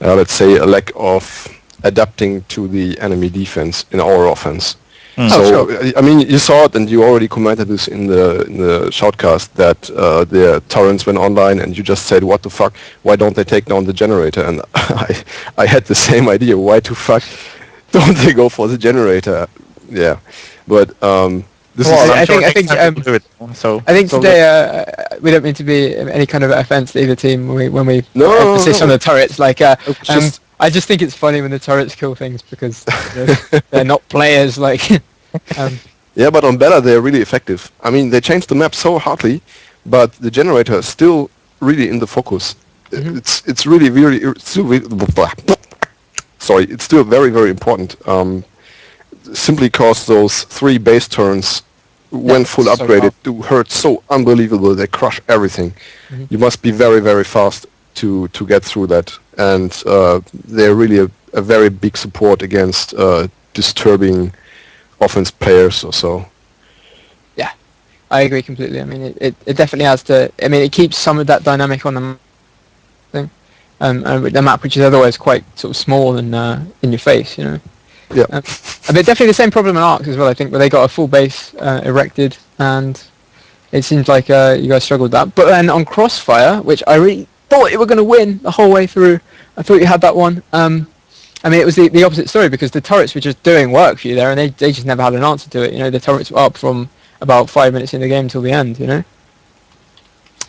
let's say, a lack of adapting to the enemy defense in our offense. I mean, you saw it, and you already commented this in the shoutcast that the torrents went online, and you just said, "What the fuck? Why don't they take down the generator?" And I had the same idea. Why the fuck don't they go for the generator? Yeah, but this is. I think today we don't mean to be any kind of offence to either team when we emphasis on the turrets. Like, I just think it's funny when the turrets kill things because they're not players. Like, yeah, but on Bella they're really effective. I mean, they changed the map so hardly, but the generator is still really in the focus. Mm-hmm. It's really it's still very, very important. Simply because those 3 base turns, when full upgraded, do hurt so unbelievable. They crush everything. Mm-hmm. You must be very, very fast to get through that, and they're really a very big support against disturbing offense players or so. Yeah, I agree completely. I mean, it definitely has to. I mean, it keeps some of that dynamic on the thing, the map, which is otherwise quite sort of small and in your face, you know. Yeah. I mean, definitely the same problem in Arcs as well. I think where they got a full base erected, and it seems like you guys struggled with that. But then on Crossfire, which I really thought you were going to win the whole way through, I thought you had that one. I mean, it was the opposite story because the turrets were just doing work for you there, and they just never had an answer to it. You know, the turrets were up from about 5 minutes in the game till the end. You know.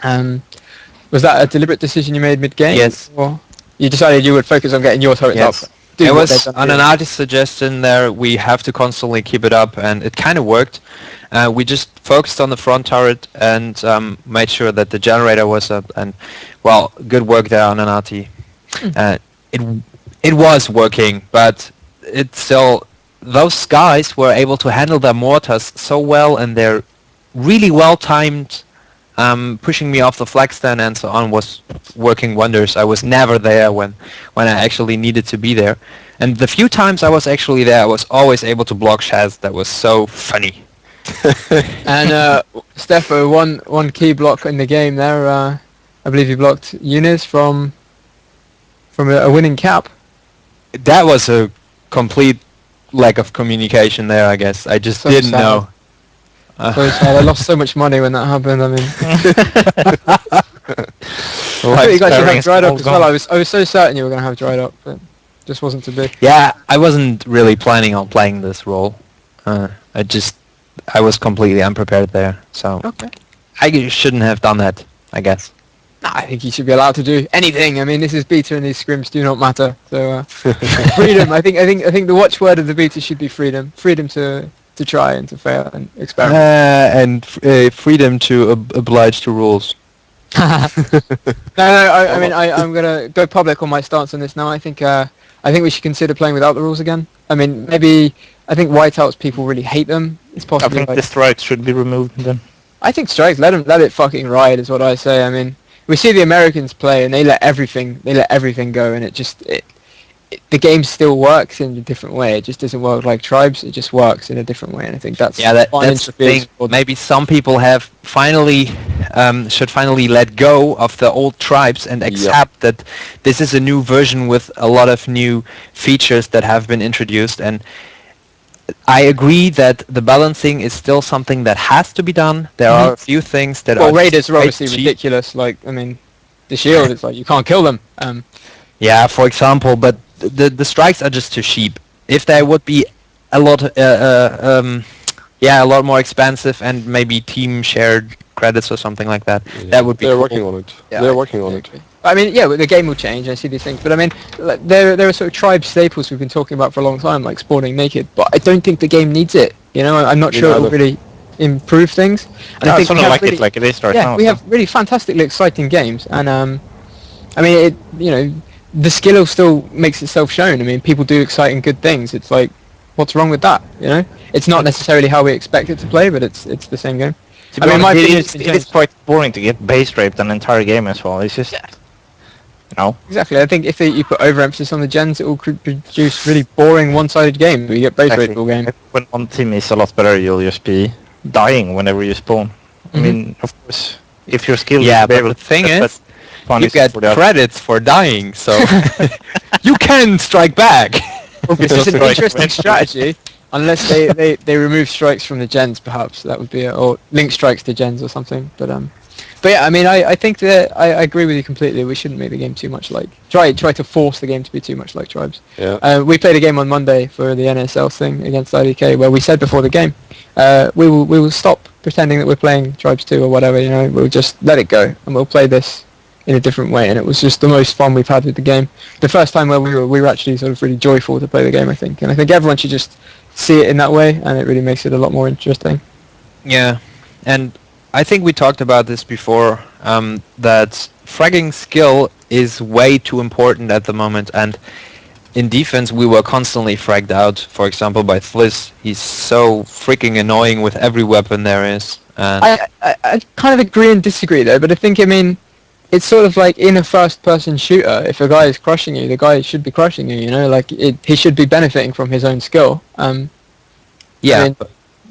Was that a deliberate decision you made mid-game? Yes. Or you decided you would focus on getting your turrets Yes. up? It was on an artist suggestion there. We have to constantly keep it up, and it kind of worked. We just focused on the front turret and made sure that the generator was up. And well, good work there on an RT. It was working, but it's still, those guys were able to handle their mortars so well, and they're really well timed. Pushing me off the flag stand and so on was working wonders. I was never there when I actually needed to be there. And the few times I was actually there, I was always able to block Shaz. That was so funny. And Steffo, one key block in the game there. I believe you blocked Eunice from a winning cap. That was a complete lack of communication there, I guess. I just So didn't sad. know. So sad. I lost so much money when that happened. I mean, I thought you guys should have dried up as well. I was so certain you were going to have dried up, but just wasn't to be. Yeah, I wasn't really planning on playing this role. I was completely unprepared there. So Okay. I shouldn't have done that, I guess. Nah, I think you should be allowed to do anything. I mean, this is beta, and these scrims do not matter. So freedom. I think the watchword of the beta should be freedom. Freedom to try and to fail and experiment. And freedom to oblige to rules. I mean, I'm gonna go public on my stance on this now. I think we should consider playing without the rules again. I mean, maybe I think whiteouts people really hate them. It's I possibly think the strikes should be removed then. I think strikes let it fucking ride is what I say. I mean, we see the Americans play and they let everything go, and the game still works in a different way. It just doesn't work like tribes. It just works in a different way, and I think that's that's the thing. Maybe some people have should finally let go of the old tribes and accept that this is a new version with a lot of new features that have been introduced. And I agree that the balancing is still something that has to be done. There are a few things that are raiders are way obviously cheap. ridiculous. Like, I mean, the shield, it's like you can't kill them. Yeah, for example, but the strikes are just too cheap. If they would be a lot, a lot more expensive and maybe team shared credits or something like that, that would be. They're cool. working on it. Yeah, They're working on it. I mean, yeah, the game will change. I see these things, but I mean, like, there are sort of tribe staples we've been talking about for a long time, like spawning naked. But I don't think the game needs it. You know, I'm not sure it will really improve things. And No, I I think sort we of have like it like it is right yeah, now. we so. have really fantastically exciting games, and I mean, the skill still makes itself shown. I mean, people do exciting good things. It's like, what's wrong with that? You know, it's not necessarily how we expect it to play, but it's the same game. To be honest, it is quite boring to get base raped an entire game as well. It's just, Exactly. I think if you put overemphasis on the gens, it will produce really boring one-sided game. You get base rate all game. When one team is a lot better, you'll just be dying whenever you spawn. I mean, of course, if you're skilled, Yeah, you'll be but able the thing to- is, but you get for the other- credits for dying, so you can strike back. It's just an Strike. interesting strategy, unless they remove strikes from the gens, perhaps that would be or link strikes to gens or something. But yeah, I mean, I think that I agree with you completely. We shouldn't make the game too much like try to force the game to be too much like tribes. Yeah. We played a game on Monday for the NSL thing against IDK where we said before the game, we will stop pretending that we're playing tribes 2 or whatever. You know, we'll just let it go and we'll play this in a different way. And it was just the most fun we've had with the game. The first time where we were actually sort of really joyful to play the game, I think. And I think everyone should just see it in that way, and it really makes it a lot more interesting. Yeah, and I think we talked about this before, that fragging skill is way too important at the moment, and in defense we were constantly fragged out, for example by Fliss. He's so freaking annoying with every weapon there is. And I kind of agree and disagree though, but I think, I mean, it's sort of like in a first-person shooter, if a guy is crushing you, the guy should be crushing you, you know, like he should be benefiting from his own skill. yeah, I mean,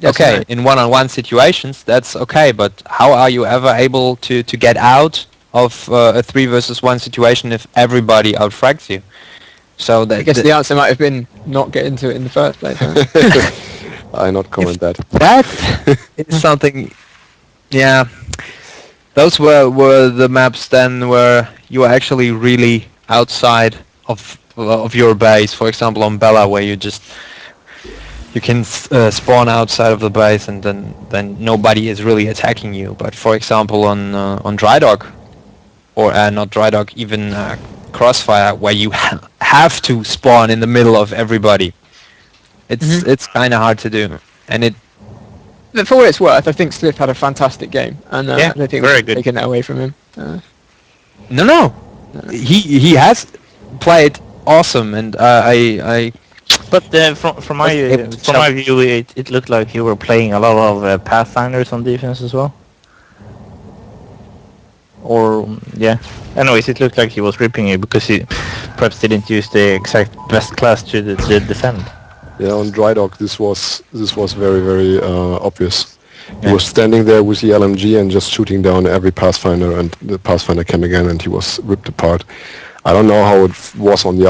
okay, in one-on-one situations, that's okay, but how are you ever able to get out of a 3 versus 1 situation if everybody outfrags you? So I guess the answer might have been not get into it in the first place. Huh? I not comment that. That is something, yeah. Those were the maps then where you were actually really outside of your base. For example, on Bella, where you're you can spawn outside of the base, and then nobody is really attacking you. But for example, on Dry Dock, or not Dry Dock, even Crossfire, where you have to spawn in the middle of everybody, it's kind of hard to do, and it. But for what it's worth, I think Slift had a fantastic game, and I don't think very we've good. taken that away from him. No. He has played awesome, and I. But from my view, it looked like you were playing a lot of Pathfinders on defense as well. Or yeah. Anyways, it looked like he was ripping you because he perhaps didn't use the exact best class to defend. Yeah, on Dry Dock, this was very, very obvious. He was standing there with the LMG and just shooting down every Pathfinder, and the Pathfinder came again, and he was ripped apart. I don't know how it was on the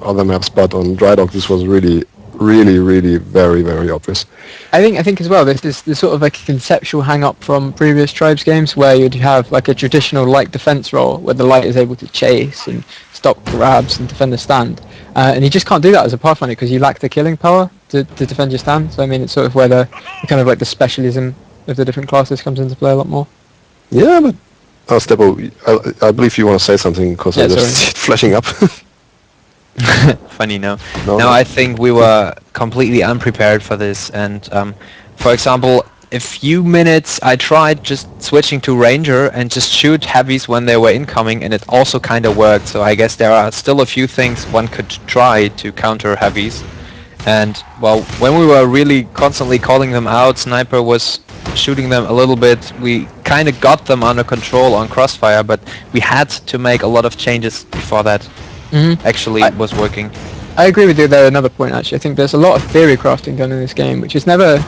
other maps, but on Dry Dock, this was really, really very, very obvious. I think as well, there's sort of like a conceptual hang-up from previous Tribes games where you'd have like a traditional light defense role where the light is able to chase and stop grabs and defend the stand. And you just can't do that as a Pathfinder because you lack the killing power to defend your stand. So I mean, it's sort of where the kind of like the specialism of the different classes comes into play a lot more. Yeah, but Steppo, I believe you want to say something because I just see it flashing up. Funny, no, I think we were completely unprepared for this, and for example, a few minutes I tried just switching to Ranger and just shoot heavies when they were incoming, and it also kind of worked. So I guess there are still a few things one could try to counter heavies. And well, when we were really constantly calling them out, Sniper was shooting them a little bit. We kind of got them under control on Crossfire, but we had to make a lot of changes before that actually was working. I agree with you there. Another point, actually, I think there's a lot of theory crafting done in this game, which is never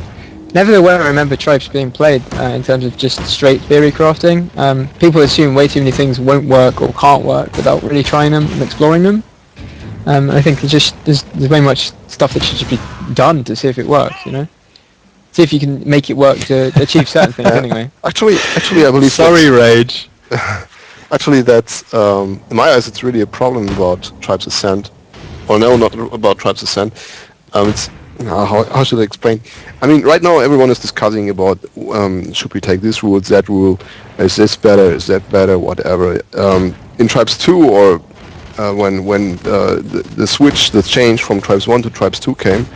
the way I remember Tribes being played in terms of just straight theory crafting. People assume way too many things won't work or can't work without really trying them and exploring them. I think there's way much stuff that should just be done to see if it works, you know? See if you can make it work to achieve certain things anyway. Actually, I believe. Sorry, Rage. Actually, that's in my eyes, it's really a problem about Tribes Ascent. Or no, not about Tribes Ascent. It's how should I explain? I mean, right now everyone is discussing about should we take this rule, that rule, is this better, is that better, whatever. In Tribes 2 or when the switch, the change from Tribes 1 to Tribes 2 came,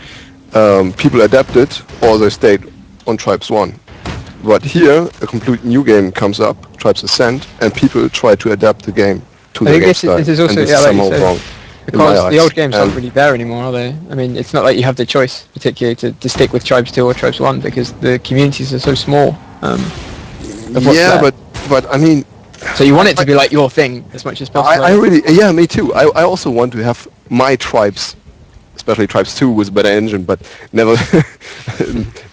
people adapted or they stayed on Tribes 1. But here, a complete new game comes up, Tribes Ascent, and people try to adapt the game to the game style. This is also, and this is somehow wrong. Because the old games aren't really there anymore, are they? I mean, it's not like you have the choice, particularly to stick with Tribes 2 or Tribes 1, because the communities are so small. Yeah, but I mean... So you want it to be like your thing as much as possible. I really... Yeah, me too. I also want to have my Tribes, especially Tribes 2 with a better engine, but never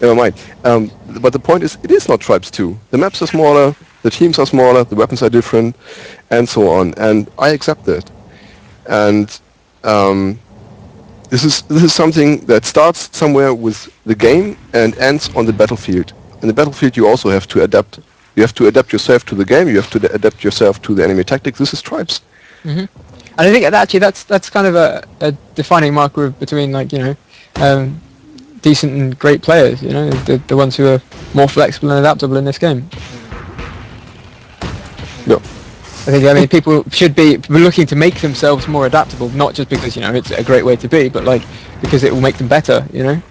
mind. But the point is, it is not Tribes 2. The maps are smaller, the teams are smaller, the weapons are different, and so on. And I accept that. And this is something that starts somewhere with the game and ends on the battlefield. In the battlefield, you also have to adapt. You have to adapt yourself to the game. You have to adapt yourself to the enemy tactics. This is Tribes. And I think actually that's kind of a defining marker between, like, you know, decent and great players. You know, the ones who are more flexible and adaptable in this game. No. I think, I mean, people should be looking to make themselves more adaptable, not just because, you know, it's a great way to be, but like because it will make them better, you know?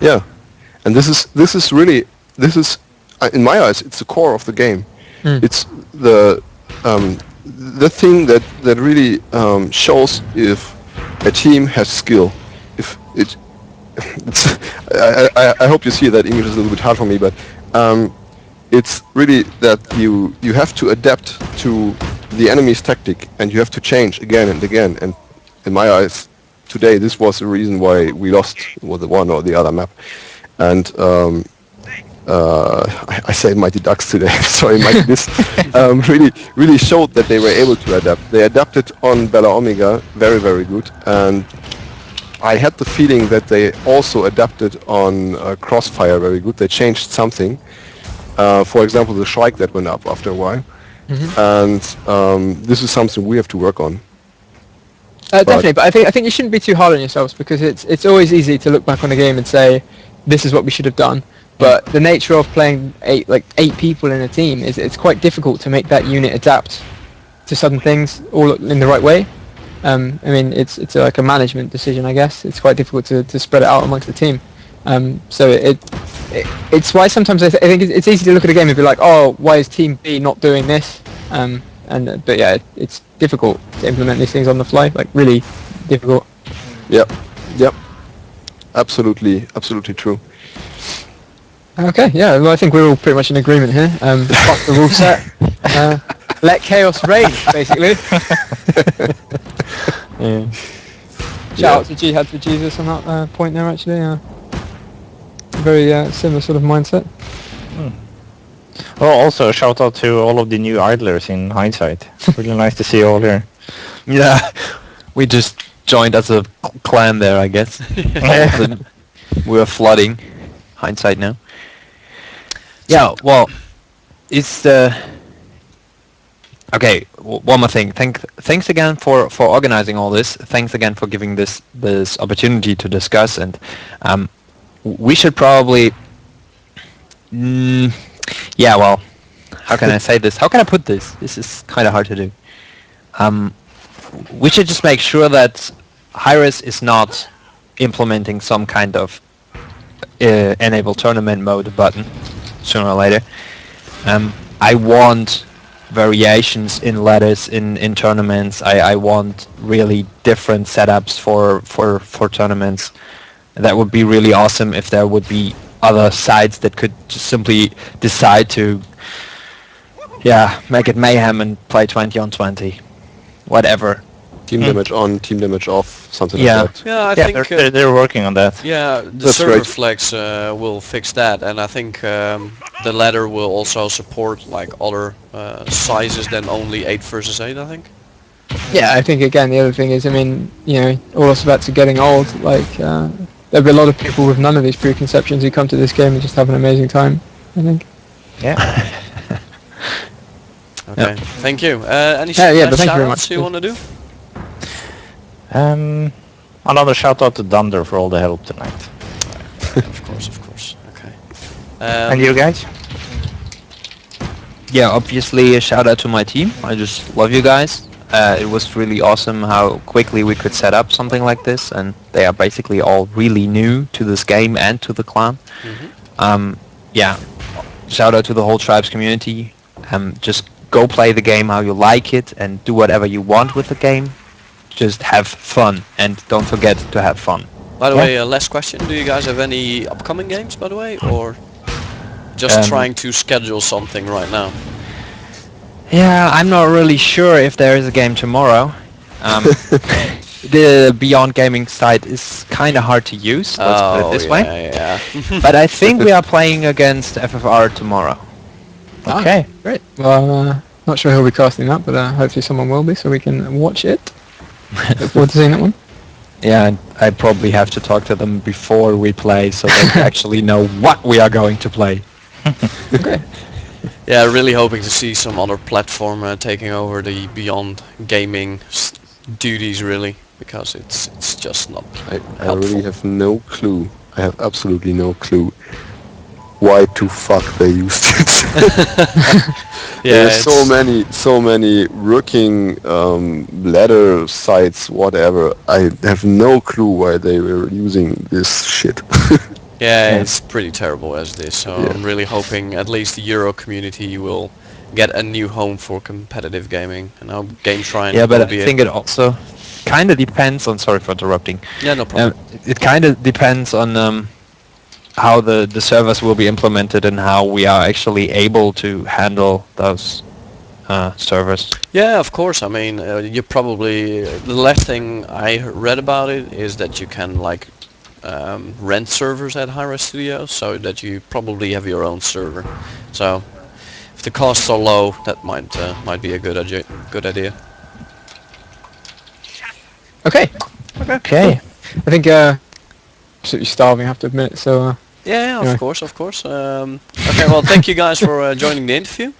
Yeah, and this is really in my eyes, it's the core of the game. It's the thing that really shows if a team has skill. If I hope you see that English is a little bit hard for me, but it's really that you have to adapt to the enemy's tactic, and you have to change again and again. And in my eyes, today this was the reason why we lost with the one or the other map. And I say Mighty Ducks today. Sorry, Mighty This really showed that they were able to adapt. They adapted on Bella Omega very, very good, and I had the feeling that they also adapted on Crossfire very good. They changed something. For example, the Shrike that went up after a while. And this is something we have to work on. Definitely, but I think you shouldn't be too hard on yourselves because it's always easy to look back on a game and say this is what we should have done. But the nature of playing eight people in a team is it's quite difficult to make that unit adapt to sudden things all in the right way. I mean, it's like a management decision, I guess. It's quite difficult to spread it out amongst the team. So it's why sometimes I think it's easy to look at a game and be like, oh, why is Team B not doing this? But yeah, it's difficult to implement these things on the fly, like really difficult. Yep. Absolutely true. Okay, yeah, well I think we're all pretty much in agreement here. Fuck the rule set. Let chaos reign, basically. Yeah. Shout out to Jihad for Jesus on that point there, actually. Very similar sort of mindset. Well, also shout out to all of the new idlers in Hindsight. Really nice to see you all here. Yeah, we just joined as a clan there, I guess. We're flooding Hindsight now. Yeah, well, it's the... Okay, one more thing. Thanks again for organizing all this. Thanks again for giving this opportunity to discuss. And we should probably... yeah, well, how can I say this? How can I put this? This is kind of hard to do. We should just make sure that Hi-Res is not implementing some kind of enable tournament mode button sooner or later. I want variations in letters in tournaments. I want really different setups for tournaments. That would be really awesome if there would be other sides that could just simply decide to make it mayhem and play 20 on 20. Whatever. Team damage on, team damage off, something Yeah. like that. Yeah, I think they're working on that. yeah, the That's server great. flex will fix that, and I think the ladder will also support like other sizes than only 8 versus 8. I think. Yeah, I think again the other thing is, I mean, you know, all us vets are getting old. Like there'll be a lot of people with none of these preconceptions who come to this game and just have an amazing time. I think. Yeah. Okay, thank you. Any but thank you very shoutouts much. you want to do? Another shout out to Dunder for all the help tonight. Of course. Okay. And you guys? Yeah, obviously a shout out to my team. I just love you guys. It was really awesome how quickly we could set up something like this, and they are basically all really new to this game and to the clan. Yeah, shout out to the whole Tribes community. Just go play the game how you like it and do whatever you want with the game. Just have fun, and don't forget to have fun. By the way, last question: do you guys have any upcoming games, by the way, or just trying to schedule something right now? Yeah, I'm not really sure if there is a game tomorrow. The Beyond Gaming site is kind of hard to use, let's put it this way. Yeah. But I think we are playing against FFR tomorrow. Okay. Great. Well, not sure who'll be casting that, but hopefully someone will be, so we can watch it. Look forward to seeing that one. Yeah, and I probably have to talk to them before we play, so they actually know what we are going to play. Okay. Yeah, really hoping to see some other platform taking over the Beyond Gaming duties, really, because it's just not I helpful. really have no clue. I have absolutely no clue why to fuck they used it. Yeah, There's so many working ladder sites, whatever. I have no clue why they were using this shit. Yeah, it's pretty terrible as this. So I'm really hoping at least the Euro community will get a new home for competitive gaming. And now Game Shrine. Yeah, but will I be think it also kind of depends on. Sorry for interrupting. Yeah, no problem. It kind of depends on how the servers will be implemented and how we are actually able to handle those servers. Yeah, of course. I mean, you probably the last thing I read about it is that you can like rent servers at Hi-Res Studios, so that you probably have your own server. So if the costs are low, that might be a good idea. Okay. Okay. I think absolutely starving, I have to admit. So Yeah, Yeah. of course. Okay, well, thank you guys for joining the interview.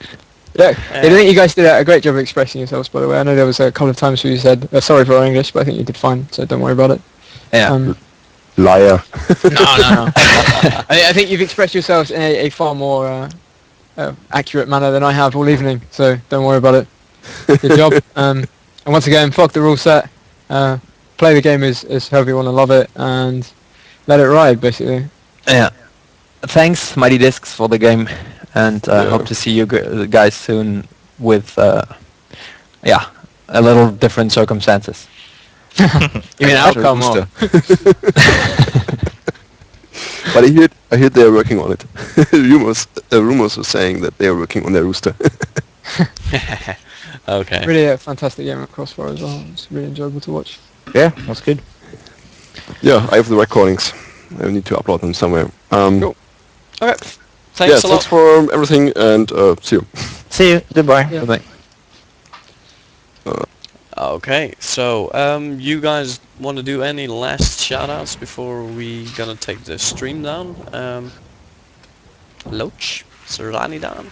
Yeah, I think you guys did a great job of expressing yourselves, by the way. I know there was a couple of times where you said, sorry for our English, but I think you did fine, so don't worry about it. Yeah. Liar. No. I think you've expressed yourselves in a far more accurate manner than I have all evening, so don't worry about it. Good job. And once again, fuck the rule set. Play the game as however you want to love it, and let it ride, basically. Yeah. Thanks, Mighty Discs, for the game, and hope to see you guys soon with, a little different circumstances. You mean outcome? Or? But I hear they're working on it. Rumors are saying that they're working on their rooster. Okay. Really a fantastic game of Crossfire as well. It's really enjoyable to watch. Yeah, that's good. Yeah, I have the recordings. I need to upload them somewhere. Cool. Okay. Thanks a lot. Thanks for everything, and see you. See you. Goodbye. Yeah. Bye-bye. Okay, so you guys want to do any last shoutouts before we gonna take the stream down? Loach, Serranidan.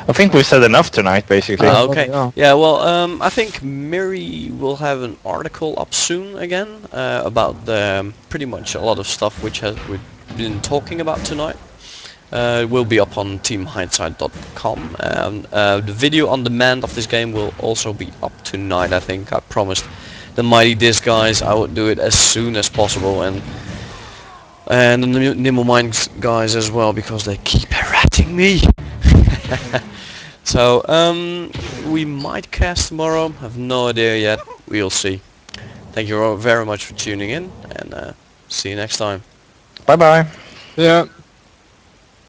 I think we've said enough tonight, basically. Okay. Yeah. Yeah. Well, I think Miri will have an article up soon again about pretty much a lot of stuff which we've been talking about tonight. It will be up on teamhindsight.com, and the video on demand of this game will also be up tonight. I think I promised the Mighty Disc guys I would do it as soon as possible, and the NimbleMinds guys as well, because they keep errating me. So we might cast tomorrow. Have no idea yet. We'll see. Thank you all very much for tuning in, and see you next time. Bye bye. Yeah.